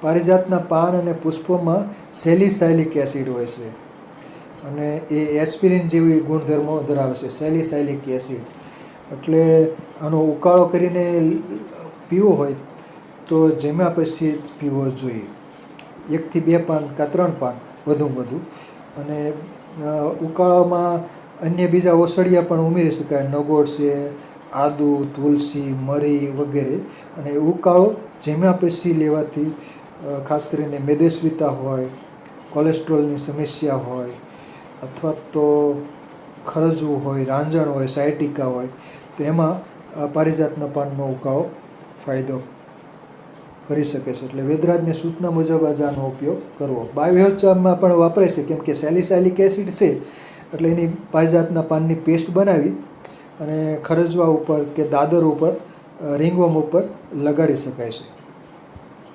પારિજાતના પાન અને પુષ્પોમાં સેલિસાઇલિક એસિડ હોય છે, અને એ એસ્પિરિન જેવી ગુણધર્મો ધરાવે છે, સેલિસાઇલિક એસિડ. એટલે આનો ઉકાળો કરીને પીવો હોય તો જેમાં પછી પીવો જોઈએ. 1 થી 2 પાન કાં 3 પાન વધુમાં વધુ. અને ઉકાળામાં અન્ય બીજા ઓસડિયા પણ ઉમેરી શકાય, નગોળ છે, આદુ, તુલસી, મરી વગેરે. અને ઉકાળો જેમાં પછી લેવાથી ખાસ કરીને મેદેસ્વીતા હોય, કોલેસ્ટ્રોલની સમસ્યા હોય, અથવા તો ખરજવું હોય, રાંજણ હોય, સાયટિકા હોય, તો એમાં પારિજાતના પાનનો ઉકાળો ફાયદો કરી શકે છે. એટલે વેદરાજની સૂચના મુજબ જ આનો ઉપયોગ કરવો. બાયોચારમાં પણ વાપરે છે, કેમ કે સેલિસાઇલિક એસિડ છે, એટલે એની પારિજાતના પાનની પેસ્ટ બનાવી અને ખરજવા ઉપર કે દાદર ઉપર, રિંગવર્મ ઉપર લગાડી શકાય છે.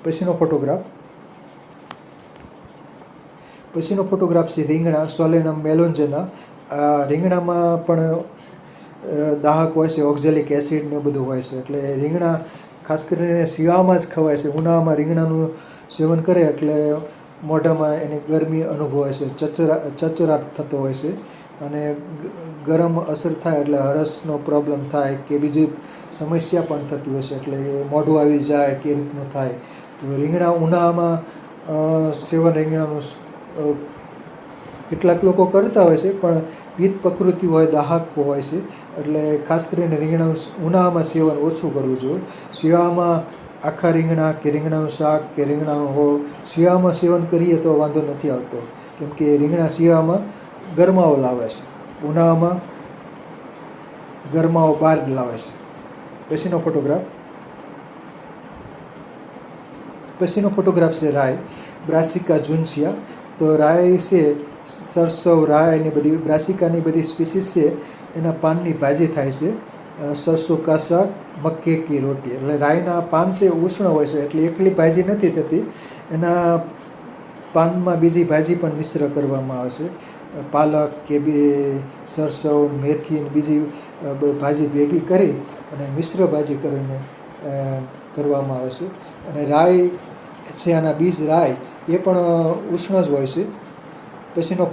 પછીનો ફોટોગ્રાફ છે રીંગણા, સોલેનમ મેલોન્જેના. આ રીંગણામાં પણ દાહક હોય છે, ઓક્ઝેલિક એસિડ ને બધું હોય છે, એટલે રીંગણા ખાસ કરીને શિયાળામાં જ ખવાય છે. ઉનાળામાં રીંગણાનું સેવન કરે એટલે મોઢામાં એની ગરમી અનુભવાય છે, ચચરાટ થતો હોય છે, અને ગરમ અસર થાય એટલે હરસનો પ્રોબ્લેમ થાય કે બીજી સમસ્યા પણ થતી હોય છે, એટલે મોઢું આવી જાય કે રીતનું થાય. તો રીંગણા ઉનાળામાં રીંગણાનું કેટલાક લોકો કરતા હોય છે, પણ પિત્ત પ્રકૃતિ હોય, દાહક હોય છે, એટલે ખાસ કરીને રીંગણાનું ઉનાળામાં સેવન ઓછું કરવું જોઈએ. શિયાળામાં આખા રીંગણા કે રીંગણાનું શાક કે રીંગણાનું હોળ શિયાળામાં સેવન કરીએ તો વાંધો નથી આવતો, કેમ કે રીંગણા શિયાળામાં ગરમાવો લાવે છે, ઉનાળામાં ગરમાવો બહાર લાવે છે. પછીનો ફોટોગ્રાફ છે રાય, બ્રાસિકા ઝુન્સિયા. તો રાય છે, સરસવ, રાય એની બધી બ્રાસિકાની બધી સ્પીસીસ છે, એના પાનની ભાજી થાય છે. સરસો કા શાક, મક્કે કી રોટી. એટલે રાયના પાન છે ઉષ્ણ હોય છે, એટલે એકલી ભાજી નથી થતી, એના પાનમાં બીજી ભાજી પણ મિશ્ર કરવામાં આવે છે. પાલક કે સરસવ, મેથી બીજી ભાજી ભેગી કરી અને મિશ્ર ભાજી કરીને કરવામાં આવે છે. અને રાય છે, આના બીજ રાય એ પણ ઉષ્ણ જ હોય છે. પછીનો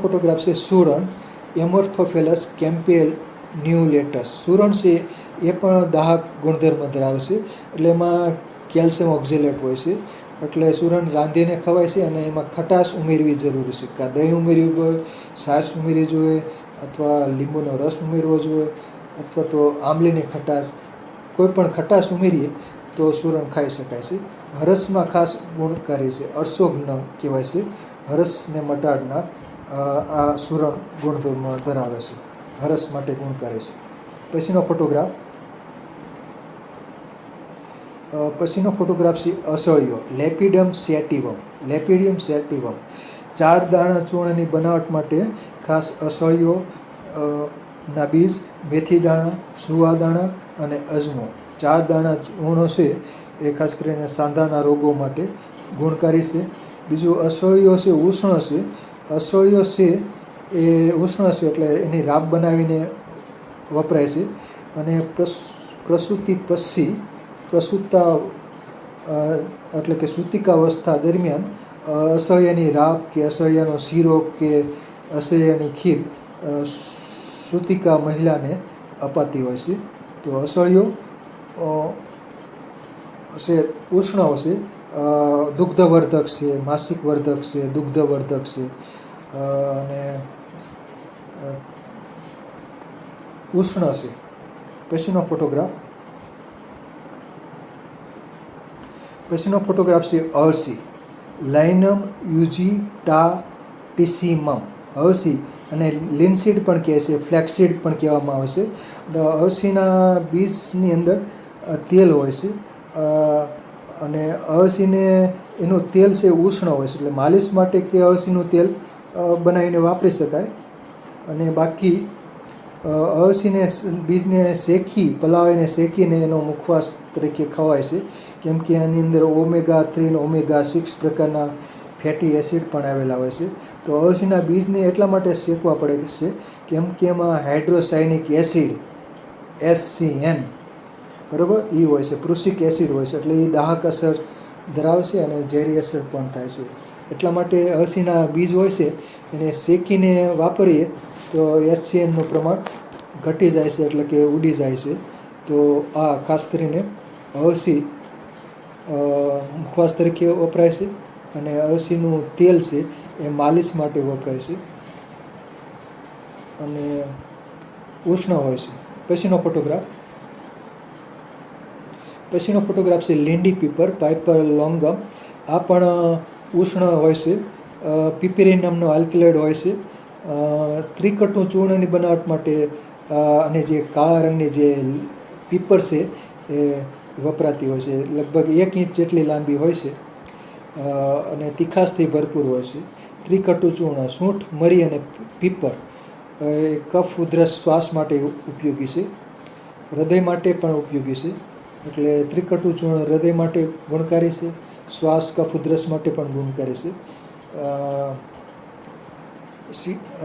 ફોટોગ્રાફ છે સુરણ, એમોર્ફોફેલસ કેમ્પેન્યુલેટસ. સુરણ છે એ પણ દાહક ગુણધર્મ ધરાવે છે, એટલે એમાં કેલ્શિયમ ઓક્ઝેલેટ હોય છે, એટલે સુરણ રાંધીને ખવાય છે, અને એમાં ખટાશ ઉમેરવી જરૂરી છે. કાં દહીં ઉમેરવી હોય, છાશ ઉમેરવી જોઈએ, અથવા લીંબુનો રસ ઉમેરવો જોઈએ, અથવા તો આંબલીની ખટાશ, કોઈ પણ ખટાશ ઉમેરીએ તો સુરણ ખાઈ શકાય છે. હરસમાં ખાસ ગુણકારી છે, અર્શોઘ્ન કહેવાય છે, હરસને મટાડનાર આ સુરણ ગુણધર્મ ધરાવે છે, હરસ માટે ગુણકારી છે. પછીનો ફોટોગ્રાફ છે અસળિયો, લેપિડિયમ સેટિવમ. 4 દાણા ચૂર્ણની બનાવટ માટે ખાસ અસળિયો ના બીજ, મેથી દાણા, સુવા દાણા અને અજમો. 4 દાણા ચૂર્ણ છે એ ખાસ કરીને સાંધાના રોગો માટે ગુણકારી છે. બીજું અસળિયો છે, ઉષ્ણ છે. અસળિયો છે એ ઉષ્ણ છે, એટલે એની રાબ બનાવીને વપરાય છે. અને પ્રસૂતિ પછી એટલે કે સૂતિકાવસ્થા દરમિયાન અસળિયાની રાબ કે અસળિયાનો શીરો કે અસળિયાની ખીર સૂતિકા મહિલાને અપાતી હોય છે. તો અસળિયો છે ઉષ્ણ છે, દુગ્ધવર્ધક છે, માસિક વર્ધક છે, દુગ્ધવર્ધક છે, અને ઉષ્ણ છે. પછીનો ફોટોગ્રાફ છે અળસી, લાઇનમ યુજીટાટિસિમમ. અળસી અને લિનસીડ પણ કહે છે, ફ્લેક્સીડ પણ કહેવામાં આવે છે. અળસીના બીજની અંદર તેલ હોય છે, અને અળસીને એનું તેલ છે ઉષ્ણ હોય છે, એટલે માલિશ માટે કે અળસીનું તેલ બનાવીને વાપરી શકાય. અને બાકી અળસીને બીજને પલાળીને શેકીને એનો મુખવાસ તરીકે ખવાય છે, કેમ કે આની અંદર omega-3 અને omega-6 પ્રકારના ફેટી એસિડ પણ આવેલા હોય છે. તો અળસીના બીજને એટલા માટે શેકવા પડે છે કેમ કે એમાં હાઇડ્રોસાયનિક એસિડ HCN બરાબર એ હોય છે, પૃષિક એસિડ હોય છે, એટલે એ દાહક અસર ધરાવે છે અને ઝેરી અસર પણ થાય છે. એટલા માટે અળસીના બીજ હોય છે એને શેકીને વાપરીએ તો HCNનું પ્રમાણ ઘટી જાય છે, એટલે કે ઉડી જાય છે. તો આ ખાસ કરીને અળસી મુખવાસ તરીકે વપરાય છે, અને અળસીનું તેલ છે એ માલિશ માટે વપરાય છે અને ઉષ્ણ હોય છે. પછીનો ફોટોગ્રાફ છે લીંડી પીપર, પાઇપર લોંગમ. આ પણ ઉષ્ણ હોય છે. પીપેરીન નામનો આલ્કલોઇડ હોય છે. ત્રિકટુ ચૂર્ણની બનાવટ માટે અને જે કાળા રંગની જે પીપર છે એ વપરાતી હોય છે. લગભગ 1 ઇંચ જેટલી લાંબી હોય છે અને તીખાશથી ભરપૂર હોય છે. ત્રિકટુ ચૂર્ણ, સૂંઠ, મરી અને પીપર એ કફ ઉધરસ શ્વાસ માટે ઉપયોગી છે, હૃદય માટે પણ ઉપયોગી છે. એટલે ત્રિકટુ ચૂર્ણ હૃદય માટે ગુણકારી છે, શ્વાસ કફ ઉધરસ માટે પણ ગુણકારી છે.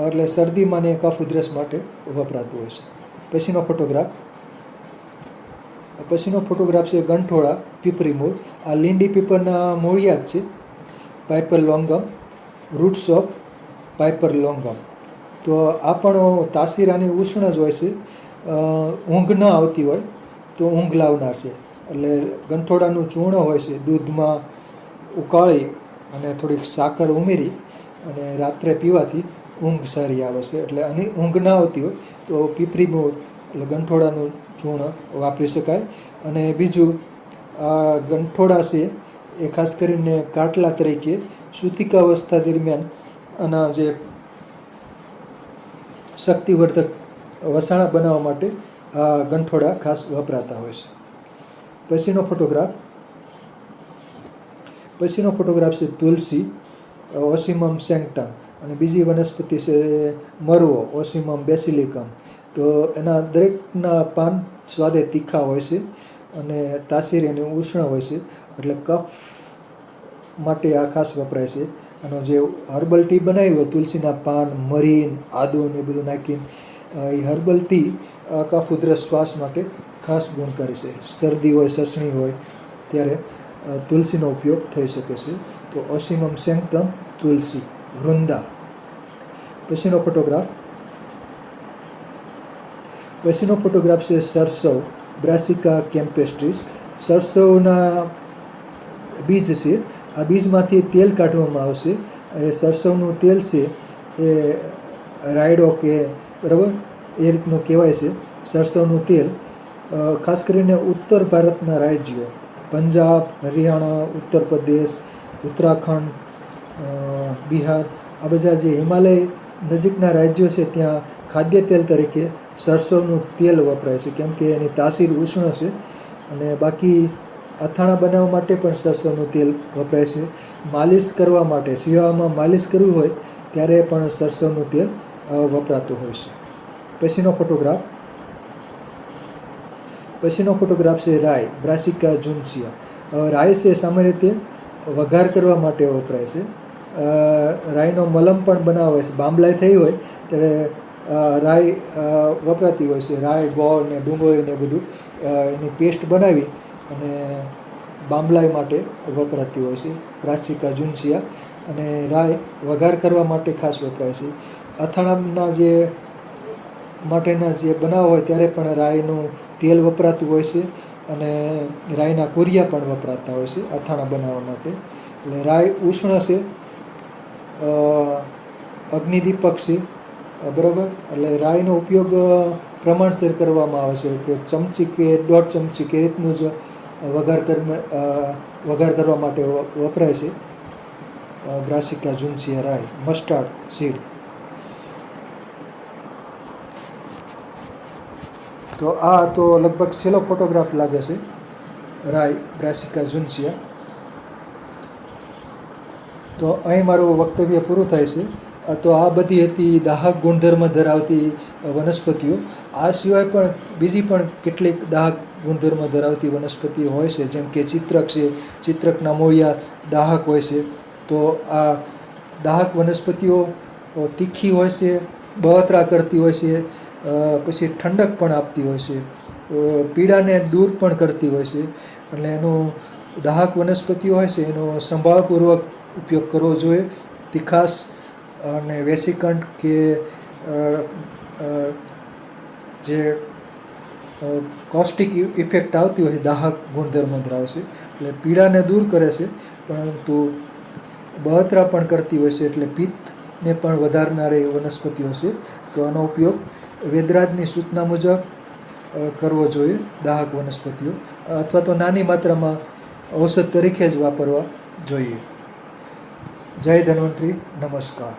એટલે શરદીમાં ને કફ ઉધરસ માટે વપરાતું હોય છે. પછીનો ફોટોગ્રાફ છે ગંઠોળા, પીપરી મૂળ. આ લીંડી પીપરના મૂળિયા જ છે. Piper longum, roots of piper longum. તો આ પણ તાસીરાની ઉષ્ણ જ હોય છે. ઊંઘ ન આવતી હોય તો ઊંઘ લાવનાર છે. એટલે ગંઠોડાનું ચૂર્ણ હોય છે, દૂધમાં ઉકાળી અને થોડીક સાકર ઉમેરી અને રાત્રે પીવાથી ઊંઘ સારી આવે છે. એટલે આની ઊંઘ ના આવતી હોય તો પીપરી મૂળ એટલે ગંઠોડાનું ચૂર્ણ વાપરી શકાય. અને બીજું આ ગંઠોડા છે એ ખાસ કરીને કાટલા તરીકે સૂતિકાવસ્થા દરમિયાન આના જે શક્તિવર્ધક વસાણા બનાવવા માટે આ ગંઠોડા ખાસ વપરાતા હોય છે. પછીનો ફોટોગ્રાફ છે તુલસી, ઓસિમમ સેન્ક્ટમ. અને બીજી વનસ્પતિ છે મરવો, ઓસિમમ બેસિલિકમ. તો એના દરેકના પાન સ્વાદે તીખા હોય છે અને તાસીર અને ઉષ્ણ હોય છે, એટલે કફ માટે આ ખાસ વપરાય છે. આનો જે હર્બલ ટી બનાવી હોય તુલસીના પાન, મરી, આદુ ને બધું નાખીને એ હર્બલ ટી કફ ઉધરસ શ્વાસ માટે ખાસ ગુણકારી છે. શરદી હોય, સસણી હોય ત્યારે તુલસીનો ઉપયોગ થઈ શકે છે. તો ઓસિમમ સેન્ક્ટમ, તુલસી, વૃંદા. પછીનો ફોટોગ્રાફ છે સરસવ, બ્રાસિકા કેમ્પેસ્ટ્રીસ. સરસવના બીજ છે. આ બીજમાંથી તેલ કાઢવામાં આવશે. એ સરસવનું તેલ છે એ રાયડો કે બરાબર એ રીતનું કહેવાય છે. સરસવનું તેલ ખાસ કરીને ઉત્તર ભારતના રાજ્યો પંજાબ, હરિયાણા, ઉત્તર પ્રદેશ, ઉત્તરાખંડ, બિહાર આ બધા જે હિમાલય નજીકના રાજ્યો છે ત્યાં ખાદ્ય તેલ તરીકે સરસવનું તેલ વપરાય છે, કેમ કે એની તાસીર ઉષ્ણ છે. અને બાકી અથાણા બનાવવા માટે પણ સરસવનું તેલ વપરાય છે. માલિશ કરવા માટે શિયાળામાં માલિશ કરવી હોય ત્યારે પણ સરસવનું તેલ વપરાતું હોય છે. પછીનો ફોટોગ્રાફ છે રાઈ, બ્રાસિકા જુન્સિયા. રાઈ છે સામાન્ય રીતે વઘાર કરવા માટે વપરાય છે. રાઈનો મલમ પણ બનાવે છે. બાંબલાઈ થઈ હોય ત્યારે રાઈ વપરાતી હોય છે. રાઈ, ગોળ ને ડુંગળી ને બધું એની પેસ્ટ બનાવી અને બાંબલાઈ માટે વપરાતી હોય છે, બ્રાસિકા જુન્સિયા. અને રાઈ વઘાર કરવા માટે ખાસ વપરાય છે. અથાણાના માટેના જે બનાવ હોય ત્યારે પણ રાઈનું તેલ વપરાતું હોય છે. અને રાઈના કુરિયા પણ વપરાતા હોય છે અથાણા બનાવવા માટે. એટલે રાઈ ઉષ્ણ છે, અગ્નિદીપક છે, બરાબર. એટલે રાઈનો ઉપયોગ પ્રમાણસર કરવામાં આવે છે, કે ચમચી કે 1.5 ચમચી કે રીતનું જ વઘાર કરવા માટે વપરાય છે. બ્રાસિકા ઝુનસિયા રાઈ, મસ્ટાર્ડ સીડ. તો આ તો લગભગ છેલ્લો ફોટોગ્રાફ લાગે છે રાઈ બ્રાસિકા ઝુનસિયા. તો અહીં મારું વક્તવ્ય પૂરું થાય છે. તો આ બધી હતી દાહક ગુણધર્મ ધરાવતી વનસ્પતિઓ. આ સિવાય પણ બીજી પણ કેટલીક દાહક ગુણધર્મ ધરાવતી વનસ્પતિઓ હોય છે, જેમ કે ચિત્રક છે. ચિત્રકના મૂળિયા દાહક હોય છે. તો આ દાહક વનસ્પતિઓ તીખી હોય છે, બળતરા કરતી હોય છે, પછી ઠંડક પણ આપતી હોય છે, પીડાને દૂર પણ કરતી હોય છે. એટલે એનું દાહક વનસ્પતિઓ હોય છે એનો સંભાળપૂર્વક ઉપયોગ કરવો જોઈએ. તીખાશ અને વેસીકંઠ કે જે કોસ્ટિક ઇફેક્ટ આવતી હોય દાહક ગુણધર્મ ધરાવે છે. એટલે પીડાને દૂર કરે છે, પરંતુ બળતરા પણ કરતી હોય છે, એટલે પિત્તને પણ વધારનારી વનસ્પતિઓ છે. તો આનો ઉપયોગ વેદરાજની સૂચના મુજબ કરવો જોઈએ દાહક વનસ્પતિઓ, અથવા તો નાની માત્રામાં ઔષધ તરીકે જ વાપરવા જોઈએ. જય ધન્વંતરી, નમસ્કાર.